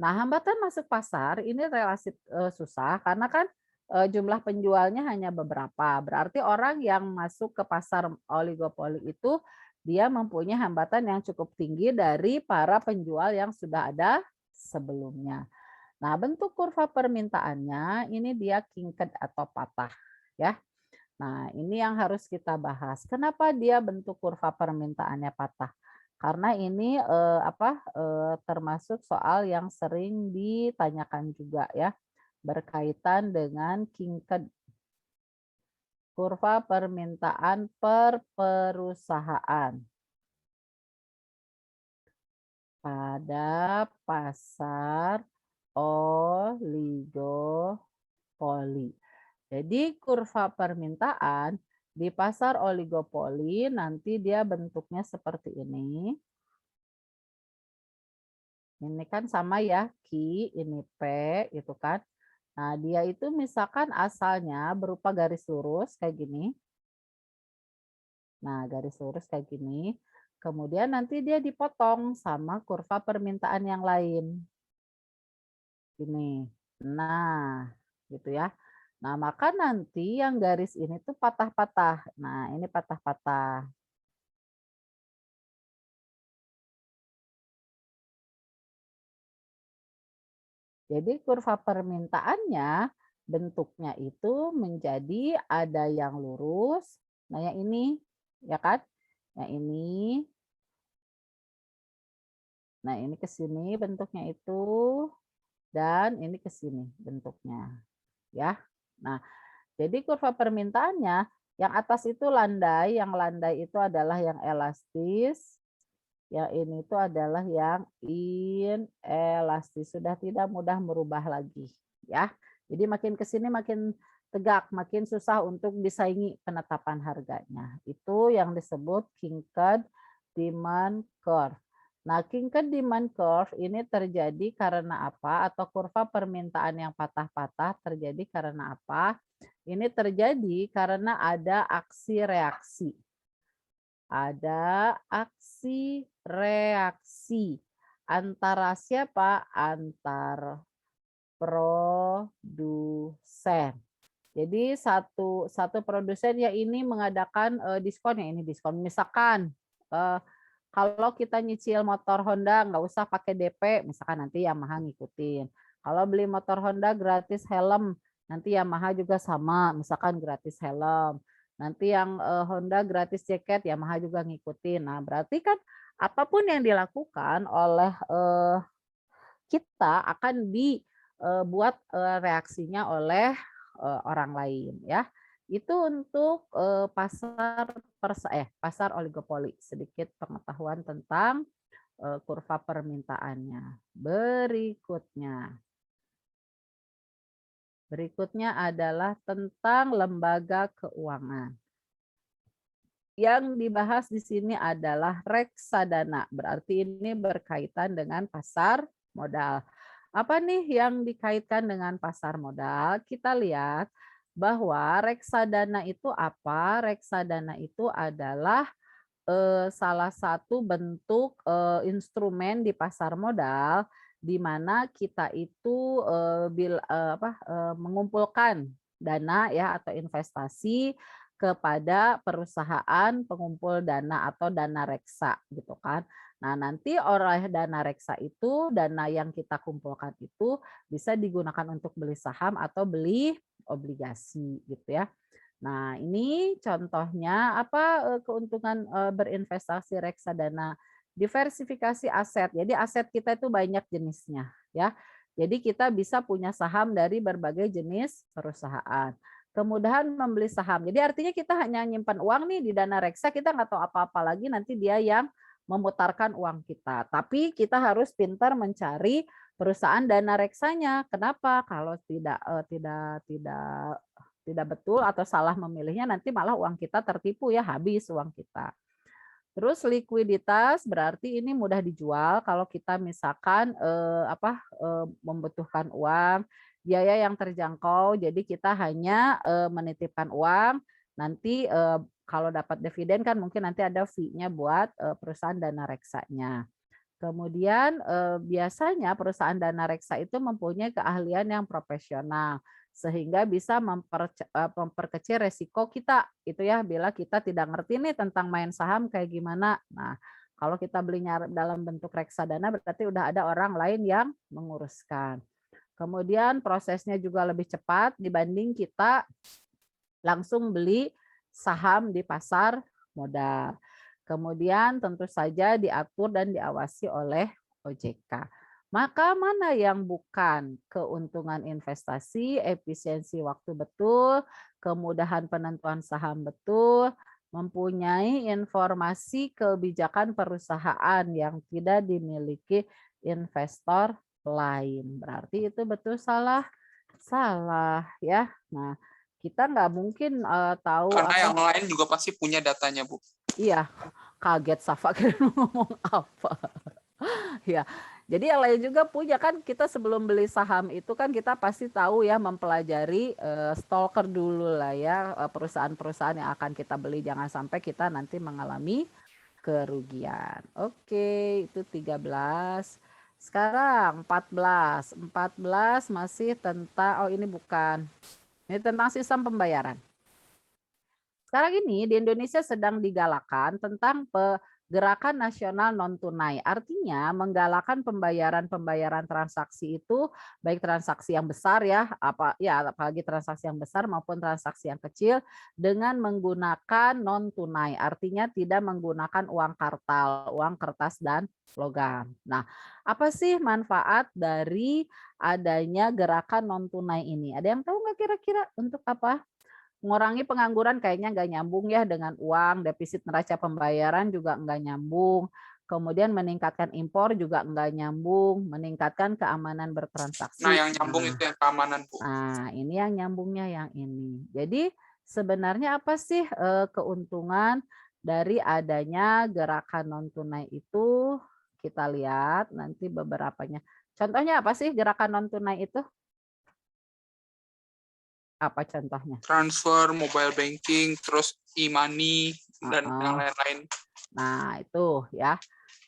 Nah, hambatan masuk pasar ini relatif susah karena kan jumlah penjualnya hanya beberapa. Berarti orang yang masuk ke pasar oligopoli itu dia mempunyai hambatan yang cukup tinggi dari para penjual yang sudah ada sebelumnya. Nah, bentuk kurva permintaannya ini dia kinked atau patah ya. Nah, ini yang harus kita bahas. Kenapa dia bentuk kurva permintaannya patah? Karena ini termasuk soal yang sering ditanyakan juga ya, berkaitan dengan kinked, kurva permintaan per perusahaan pada pasar oligopoli. Jadi kurva permintaan di pasar oligopoli nanti dia bentuknya seperti ini. Ini kan sama ya, Q, ini P gitu kan. Nah, dia itu misalkan asalnya berupa garis lurus kayak gini. Nah, garis lurus kayak gini. Kemudian nanti dia dipotong sama kurva permintaan yang lain. Gini. Nah, gitu ya. Nah, maka nanti yang garis ini tuh patah-patah. Nah, ini patah-patah. Jadi kurva permintaannya bentuknya itu menjadi ada yang lurus. Nah, yang ini ya kan? Yang ini. Nah, ini ke sini bentuknya itu dan ini ke sini bentuknya, ya. Nah, jadi kurva permintaannya yang atas itu landai, yang landai itu adalah yang elastis, yang ini itu adalah yang inelastis, sudah tidak mudah merubah lagi, ya. Jadi makin ke sini makin tegak, makin susah untuk disaingi penetapan harganya. Itu yang disebut Kinkade Demand Curve. Nah, Kinkade Demand Curve ini terjadi karena apa? Atau kurva permintaan yang patah-patah terjadi karena apa? Ini terjadi karena ada aksi reaksi. Ada aksi reaksi antara siapa? Antar produsen. Jadi satu produsen ya ini mengadakan diskon, ya ini diskon. Misalkan kalau kita nyicil motor Honda nggak usah pakai DP, misalkan nanti Yamaha ngikutin. Kalau beli motor Honda gratis helm, nanti Yamaha juga sama, misalkan gratis helm. Nanti yang Honda gratis jaket, Yamaha juga ngikutin. Nah, berarti kan apapun yang dilakukan oleh kita akan dibuat reaksinya oleh orang lain ya. Itu untuk pasar oligopoli. Sedikit pengetahuan tentang kurva permintaannya. Berikutnya adalah tentang lembaga keuangan. Yang dibahas di sini adalah reksadana. Berarti ini berkaitan dengan pasar modal. Apa nih yang dikaitkan dengan pasar modal? Kita lihat bahwa reksadana itu apa? Reksadana itu adalah salah satu bentuk instrumen di pasar modal di mana kita itu mengumpulkan dana ya atau investasi kepada perusahaan pengumpul dana atau dana reksa gitu kan. Nah, nanti oleh dana reksa itu, dana yang kita kumpulkan itu bisa digunakan untuk beli saham atau beli obligasi gitu ya. Nah, ini contohnya apa keuntungan berinvestasi reksadana. Diversifikasi aset. Jadi aset kita itu banyak jenisnya ya. Jadi kita bisa punya saham dari berbagai jenis perusahaan. Kemudahan membeli saham. Jadi artinya kita hanya nyimpan uang nih di dana reksa, kita nggak tahu apa-apa lagi, nanti dia yang memutarkan uang kita. Tapi kita harus pintar mencari perusahaan dana reksanya. Kenapa? Kalau tidak betul atau salah memilihnya, nanti malah uang kita tertipu ya, habis uang kita. Terus likuiditas berarti ini mudah dijual kalau kita misalkan membutuhkan uang, biaya yang terjangkau. Jadi kita hanya menitipkan uang, nanti kalau dapat dividen kan mungkin nanti ada fee-nya buat perusahaan dana reksanya. Kemudian biasanya perusahaan dana reksa itu mempunyai keahlian yang profesional sehingga bisa memperkecil resiko kita itu ya bila kita tidak ngerti nih tentang main saham kayak gimana. Nah, kalau kita belinya dalam bentuk reksadana berarti udah ada orang lain yang menguruskan. Kemudian prosesnya juga lebih cepat dibanding kita langsung beli saham di pasar modal. Kemudian tentu saja diatur dan diawasi oleh OJK. Maka mana yang bukan keuntungan investasi, efisiensi waktu betul, kemudahan penentuan saham betul, mempunyai informasi kebijakan perusahaan yang tidak dimiliki investor lain. Berarti itu betul salah? Salah ya. Nah, kita nggak mungkin tahu Karena apa. yang lain juga pasti punya datanya, Bu. Iya, kaget Safa kira ngomong apa. Ya, jadi yang lain juga punya kan, kita sebelum beli saham itu kan kita pasti tahu ya, mempelajari stalker dulu lah ya perusahaan-perusahaan yang akan kita beli, jangan sampai kita nanti mengalami kerugian. Oke, itu 13. Sekarang 14. 14 masih tentang, oh ini bukan. Ini tentang sistem pembayaran. Sekarang ini di Indonesia sedang digalakan tentang gerakan nasional non tunai. Artinya menggalakkan pembayaran transaksi itu baik transaksi yang besar ya, apalagi transaksi yang besar maupun transaksi yang kecil dengan menggunakan non tunai. Artinya tidak menggunakan uang kartal, uang kertas dan logam. Nah, apa sih manfaat dari adanya gerakan non tunai ini? Ada yang tahu nggak kira-kira untuk apa? Mengurangi pengangguran kayaknya nggak nyambung ya dengan uang, defisit neraca pembayaran juga nggak nyambung, kemudian meningkatkan impor juga nggak nyambung, meningkatkan keamanan Nah, bertransaksi. yang nyambung itu yang keamanan, Bu. Nah, ini yang nyambungnya yang ini. Jadi sebenarnya apa sih keuntungan dari adanya gerakan non tunai itu? Kita lihat nanti beberapanya. Contohnya apa sih gerakan non tunai itu? Apa contohnya? Transfer, mobile banking, terus e-money, dan yang Heeh. lain-lain. Nah, itu ya.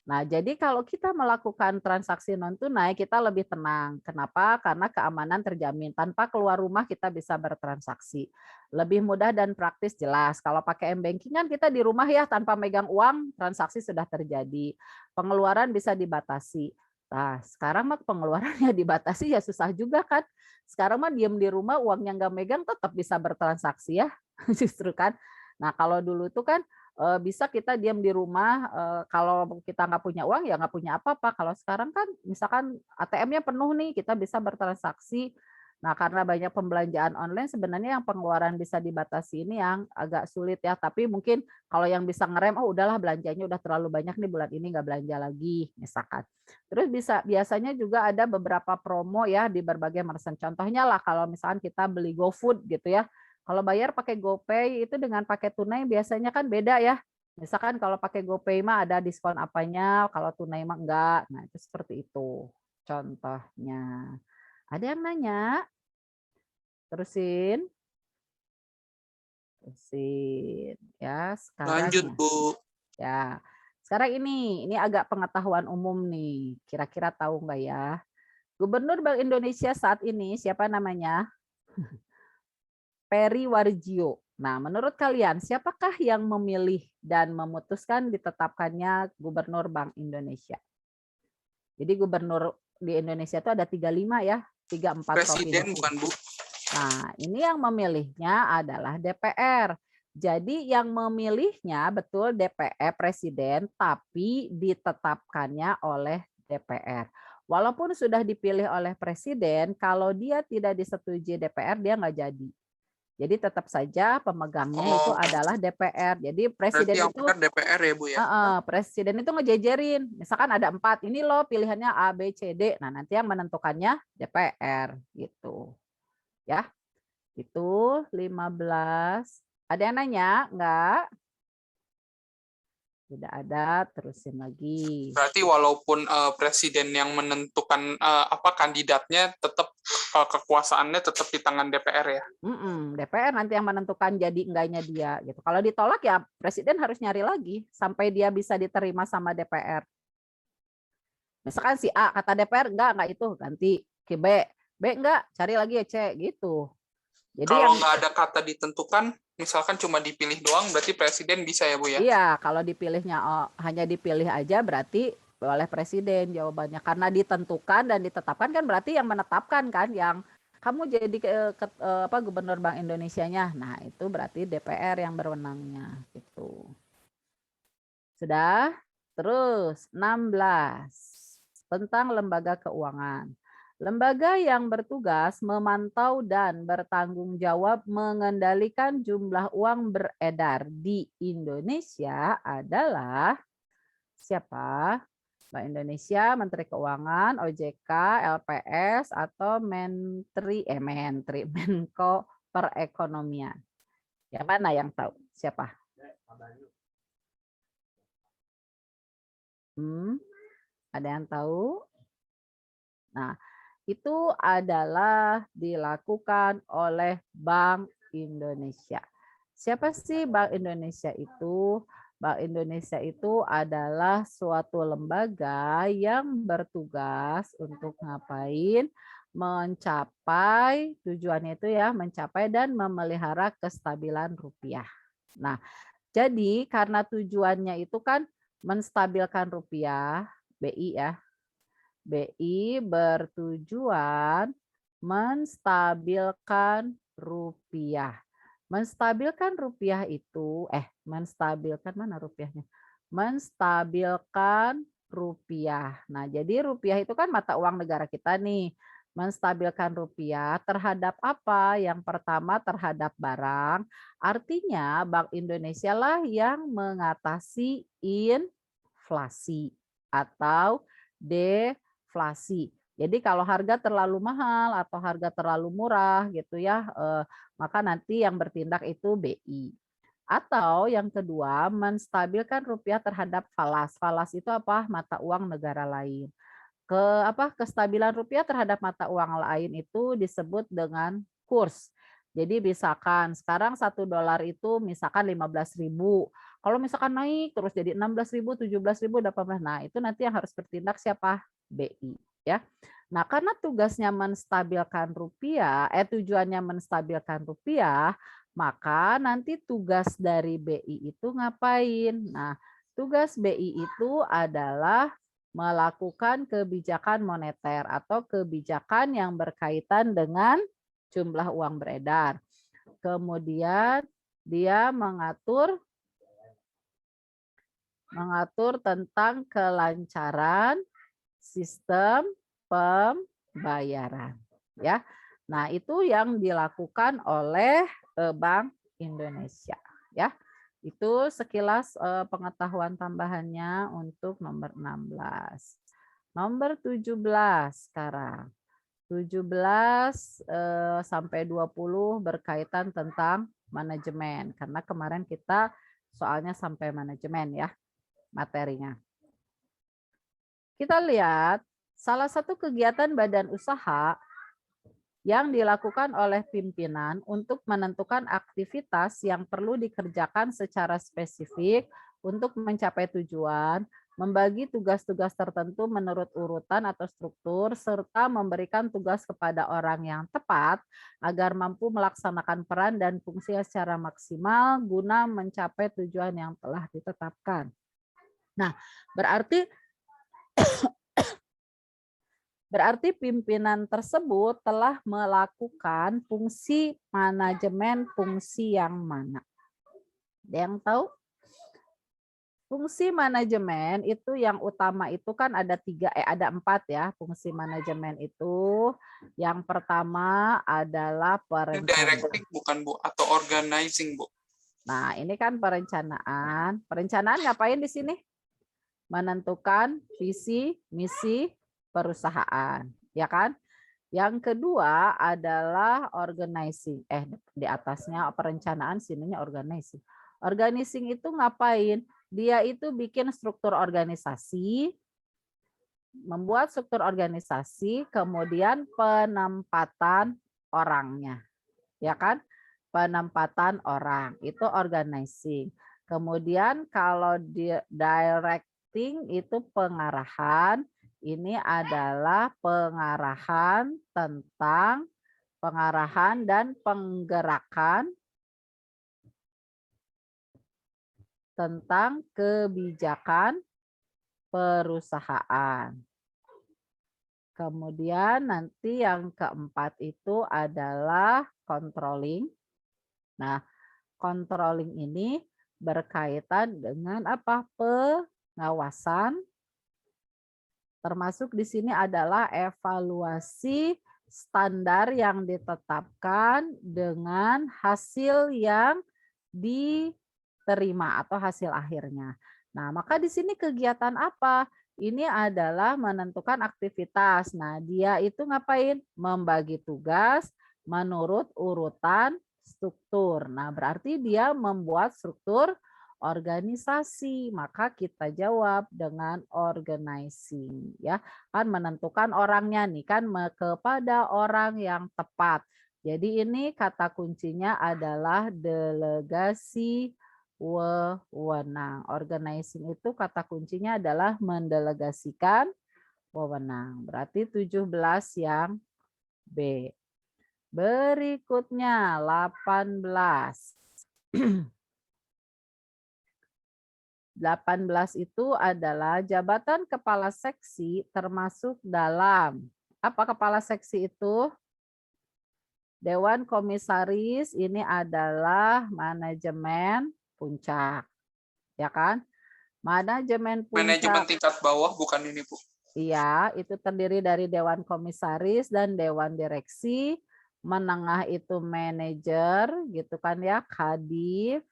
Nah, jadi kalau kita melakukan transaksi non tunai, kita lebih tenang. Kenapa? Karena keamanan terjamin. Tanpa keluar rumah kita bisa bertransaksi. Lebih mudah dan praktis jelas. Kalau pakai m-banking kan kita di rumah ya tanpa megang uang, transaksi sudah terjadi. Pengeluaran bisa dibatasi. Nah, sekarang mah pengeluarannya dibatasi ya susah juga kan. Sekarang mah diem di rumah, uangnya nggak megang tetap bisa bertransaksi ya. Justru kan. Nah, kalau dulu tuh kan bisa kita diam di rumah, kalau kita nggak punya uang ya nggak punya apa-apa. Kalau sekarang kan misalkan ATM-nya penuh nih, kita bisa bertransaksi. Nah, karena banyak pembelanjaan online sebenarnya yang pengeluaran bisa dibatasi ini yang agak sulit ya. Tapi mungkin kalau yang bisa ngerem, oh udahlah belanjanya udah terlalu banyak nih bulan ini nggak belanja lagi, misalkan. Terus biasanya juga ada beberapa promo ya di berbagai merchant. Contohnya lah kalau misalkan kita beli GoFood gitu ya, kalau bayar pakai GoPay itu dengan pakai tunai biasanya kan beda ya. Misalkan kalau pakai GoPay mah ada diskon apanya, kalau tunai mah enggak. Nah, itu seperti itu contohnya. Ada yang nanya? Terusin. Terusin. Ya, sekarang Lanjut, Bu. ya. Sekarang ini agak pengetahuan umum nih. Kira-kira tahu nggak ya? Gubernur Bank Indonesia saat ini siapa namanya? Peri Warjio. Nah, menurut kalian siapakah yang memilih dan memutuskan ditetapkannya Gubernur Bank Indonesia? Jadi gubernur di Indonesia itu ada 35 ya, 34 Presiden provinsi. bukan, Bu? Nah, ini yang memilihnya adalah DPR. Jadi yang memilihnya betul DPR Presiden, tapi ditetapkannya oleh DPR. Walaupun sudah dipilih oleh Presiden, kalau dia tidak disetujui DPR, dia nggak jadi. Jadi tetap saja pemegangnya itu Oh, adalah DPR. Jadi berarti presiden yang itu benar DPR ya, Bu ya? presiden itu ngejejerin. Misalkan ada 4, ini loh pilihannya A, B, C, D. Nah, nanti yang menentukannya DPR gitu. Ya, itu 15. Ada yang nanya? Enggak? Tidak ada, terusin lagi. Berarti walaupun presiden yang menentukan kandidatnya, tetap kekuasaannya tetap di tangan DPR ya. DPR nanti yang menentukan jadi enggaknya dia gitu. Kalau ditolak ya presiden harus nyari lagi sampai dia bisa diterima sama DPR. Misalkan si A kata DPR enggak itu ganti ke B. B enggak, cari lagi ya C gitu. Jadi Kalau yang nggak ada kata ditentukan, misalkan cuma dipilih doang, berarti presiden bisa ya, Bu ya? iya kalau dipilihnya hanya dipilih aja berarti oleh presiden jawabannya karena ditentukan dan ditetapkan kan berarti yang menetapkan kan yang kamu jadi gubernur Bank Indonesianya. Nah, itu berarti DPR yang berwenangnya gitu. Sudah? Terus 16 tentang lembaga keuangan. Lembaga yang bertugas memantau dan bertanggung jawab mengendalikan jumlah uang beredar di Indonesia adalah siapa? Bank Indonesia, Menteri Keuangan, OJK, LPS, atau Menko Perekonomian. Yang mana yang tahu? Siapa? Ada yang tahu? Nah, itu adalah dilakukan oleh Bank Indonesia. Siapa sih Bank Indonesia itu? Bank Indonesia itu adalah suatu lembaga yang bertugas untuk ngapain? Mencapai tujuannya itu ya, mencapai dan memelihara kestabilan rupiah. Nah, jadi karena tujuannya itu kan menstabilkan rupiah, BI ya. BI bertujuan menstabilkan rupiah. Menstabilkan rupiah itu, menstabilkan mana rupiahnya? Menstabilkan rupiah. Nah, jadi rupiah itu kan mata uang negara kita nih. Menstabilkan rupiah terhadap apa? Yang pertama terhadap barang. Artinya Bank Indonesia lah yang mengatasi inflasi atau deflasi. Jadi kalau harga terlalu mahal atau harga terlalu murah gitu ya, maka nanti yang bertindak itu BI. Atau yang kedua, menstabilkan rupiah terhadap falas. Falas itu apa? Mata uang negara lain. Kestabilan rupiah terhadap mata uang lain itu disebut dengan kurs. Jadi misalkan sekarang 1 dolar itu misalkan 15.000. Kalau misalkan naik terus jadi 16.000, 17.000, 18. Nah, itu nanti yang harus bertindak siapa? BI ya. Nah, karena tugasnya menstabilkan rupiah, tujuannya menstabilkan rupiah, maka nanti tugas dari BI itu ngapain? Nah, tugas BI itu adalah melakukan kebijakan moneter atau kebijakan yang berkaitan dengan jumlah uang beredar. Kemudian dia mengatur tentang kelancaran sistem pembayaran ya. Nah, itu yang dilakukan oleh Bank Indonesia ya. Itu sekilas pengetahuan tambahannya untuk nomor 16. Nomor 17 sekarang. 17 sampai 20 berkaitan tentang manajemen. Karena kemarin kita soalnya sampai manajemen ya materinya. Kita lihat salah satu kegiatan badan usaha yang dilakukan oleh pimpinan untuk menentukan aktivitas yang perlu dikerjakan secara spesifik untuk mencapai tujuan, membagi tugas-tugas tertentu menurut urutan atau struktur, serta memberikan tugas kepada orang yang tepat agar mampu melaksanakan peran dan fungsinya secara maksimal guna mencapai tujuan yang telah ditetapkan. Nah, Berarti pimpinan tersebut telah melakukan fungsi manajemen fungsi yang mana? Ada yang tahu? Fungsi manajemen itu yang utama itu kan ada ada 4 ya fungsi manajemen itu. Yang pertama adalah perencanaan. Directing bukan Bu, atau organizing Bu? Nah, ini kan perencanaan. Perencanaan ngapain di sini? Menentukan visi, misi perusahaan, ya kan? Yang kedua adalah organizing. Di atasnya perencanaan, sininya organizing. Organizing itu ngapain? Dia itu bikin struktur organisasi, membuat struktur organisasi, kemudian penempatan orangnya. Ya kan? Penempatan orang, itu organizing. Kemudian kalau directing itu pengarahan, ini adalah pengarahan dan penggerakan tentang kebijakan perusahaan. Kemudian nanti yang keempat itu adalah controlling. Nah, controlling ini berkaitan dengan apa? Pengawasan. Termasuk di sini adalah evaluasi standar yang ditetapkan dengan hasil yang diterima atau hasil akhirnya. Nah, maka di sini kegiatan apa? Ini adalah menentukan aktivitas. Nah, dia itu ngapain? Membagi tugas menurut urutan struktur. Nah, berarti dia membuat struktur organisasi, maka kita jawab dengan organizing ya. Kan menentukan orangnya nih kan kepada orang yang tepat. Jadi ini kata kuncinya adalah delegasi wewenang. Organizing itu kata kuncinya adalah mendelegasikan wewenang. Berarti 17 yang B. Berikutnya 18. 18 itu adalah jabatan kepala seksi termasuk dalam. Apa kepala seksi itu? Dewan komisaris ini adalah manajemen puncak. Ya kan? Manajemen Manajemen puncak. tingkat bawah bukan ini, Bu. Iya, itu terdiri dari dewan komisaris dan dewan direksi. Menengah itu manajer, gitu kan ya, kadif,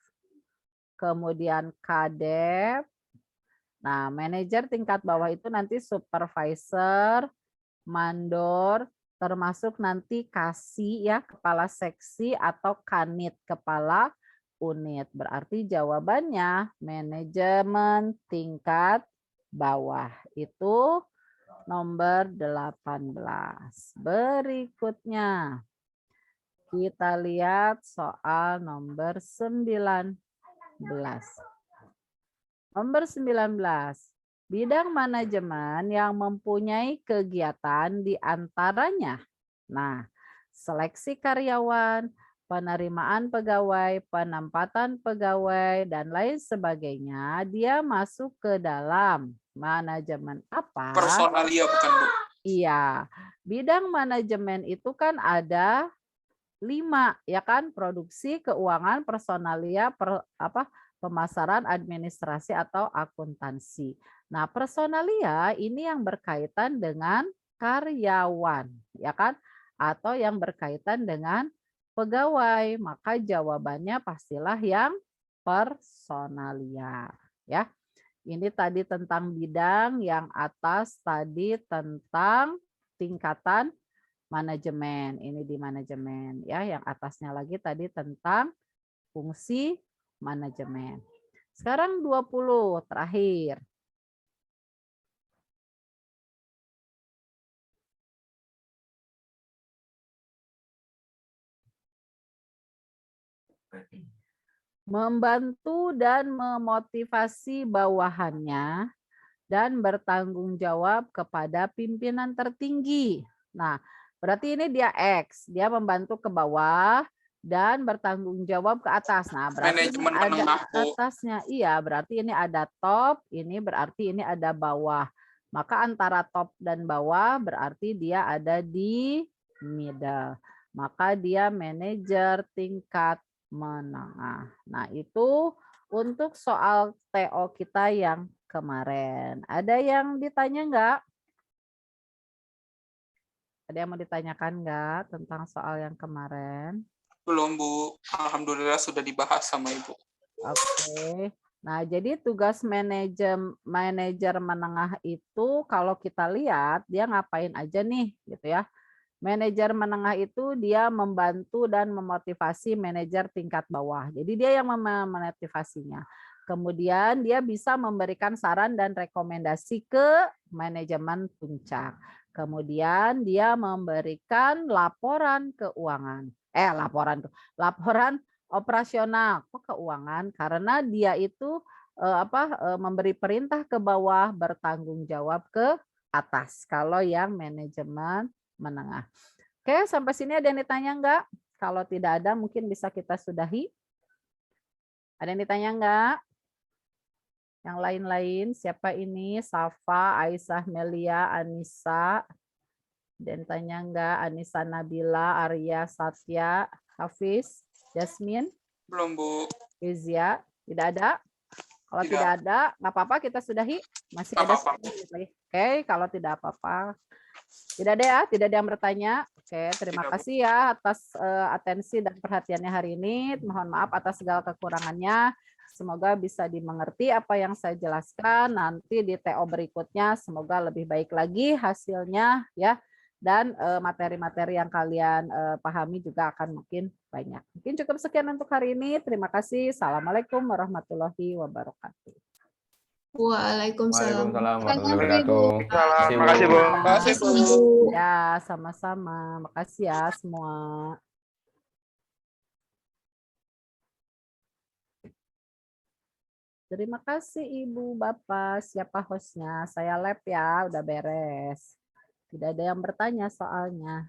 kemudian kadep. Nah, manajer tingkat bawah itu nanti supervisor, mandor, termasuk nanti kasih ya, kepala seksi atau kanit, kepala unit. Berarti jawabannya manajemen tingkat bawah. Itu nomor 18. Berikutnya kita lihat soal nomor 19. Nomor 19. Bidang manajemen yang mempunyai kegiatan di antaranya. Nah, seleksi karyawan, penerimaan pegawai, penempatan pegawai, dan lain sebagainya, dia masuk ke dalam manajemen apa? Personalia bukan, Bu. Iya, bidang manajemen itu kan ada 5, ya kan? Produksi, keuangan, personalia, pemasaran, administrasi, atau akuntansi. Nah, personalia ini yang berkaitan dengan karyawan, ya kan? Atau yang berkaitan dengan pegawai. Maka jawabannya pastilah yang personalia, ya. Ini tadi tentang bidang, yang atas tadi tentang tingkatan manajemen. Ini di manajemen ya, yang atasnya lagi tadi tentang fungsi manajemen. Sekarang 20 terakhir. Membantu dan memotivasi bawahannya dan bertanggung jawab kepada pimpinan tertinggi. Nah, berarti ini dia X, dia membantu ke bawah dan bertanggung jawab ke atas. Nah, berarti ini Manajemen ada menengah, Bu. atasnya. Iya, berarti ini ada top, ini berarti ini ada bawah. Maka antara top dan bawah berarti dia ada di middle. Maka dia manajer tingkat menengah. Nah, itu untuk soal TO kita yang kemarin. Ada yang ditanya enggak? Ada yang mau ditanyakan enggak tentang soal yang kemarin? Belum, Bu. Alhamdulillah sudah dibahas sama Ibu. Oke. Nah, jadi tugas manajer menengah itu kalau kita lihat dia ngapain aja nih gitu ya. Manajer menengah itu dia membantu dan memotivasi manajer tingkat bawah. Jadi dia yang memotivasinya. Kemudian dia bisa memberikan saran dan rekomendasi ke manajemen puncak. Kemudian dia memberikan laporan keuangan. Laporan operasional keuangan karena dia itu memberi perintah ke bawah, bertanggung jawab ke atas. Kalau yang manajemen menengah. Oke, sampai sini ada yang ditanya enggak? Kalau tidak ada mungkin bisa kita sudahi. Ada yang ditanya enggak? Yang lain-lain, siapa ini? Safa, Aisyah, Melia, Anissa. Dan tanya enggak? Anissa Nabila, Arya, Satya, Hafiz, Jasmine. Belum, Bu. Izia, tidak ada? Kalau tidak ada, nggak apa-apa kita sudahi. Masih ada 10 menit lagi. Oke, kalau tidak apa-apa. Tidak ada ya, tidak ada yang bertanya. Oke, terima kasih ya atas atensi dan perhatiannya hari ini. Mohon maaf atas segala kekurangannya. Semoga bisa dimengerti apa yang saya jelaskan. Nanti di TO berikutnya semoga lebih baik lagi hasilnya ya. Dan materi-materi yang kalian pahami juga akan makin banyak. Mungkin cukup sekian untuk hari ini. Terima kasih. Assalamualaikum warahmatullahi wabarakatuh. Waalaikumsalam. Warahmatullahi wabarakatuh. Terima kasih, Bu. Terima kasih, Bu. Ya, sama-sama. Makasih ya semua. Terima kasih Ibu, Bapak. Siapa hostnya? Saya lab ya, udah beres. Tidak ada yang bertanya soalnya.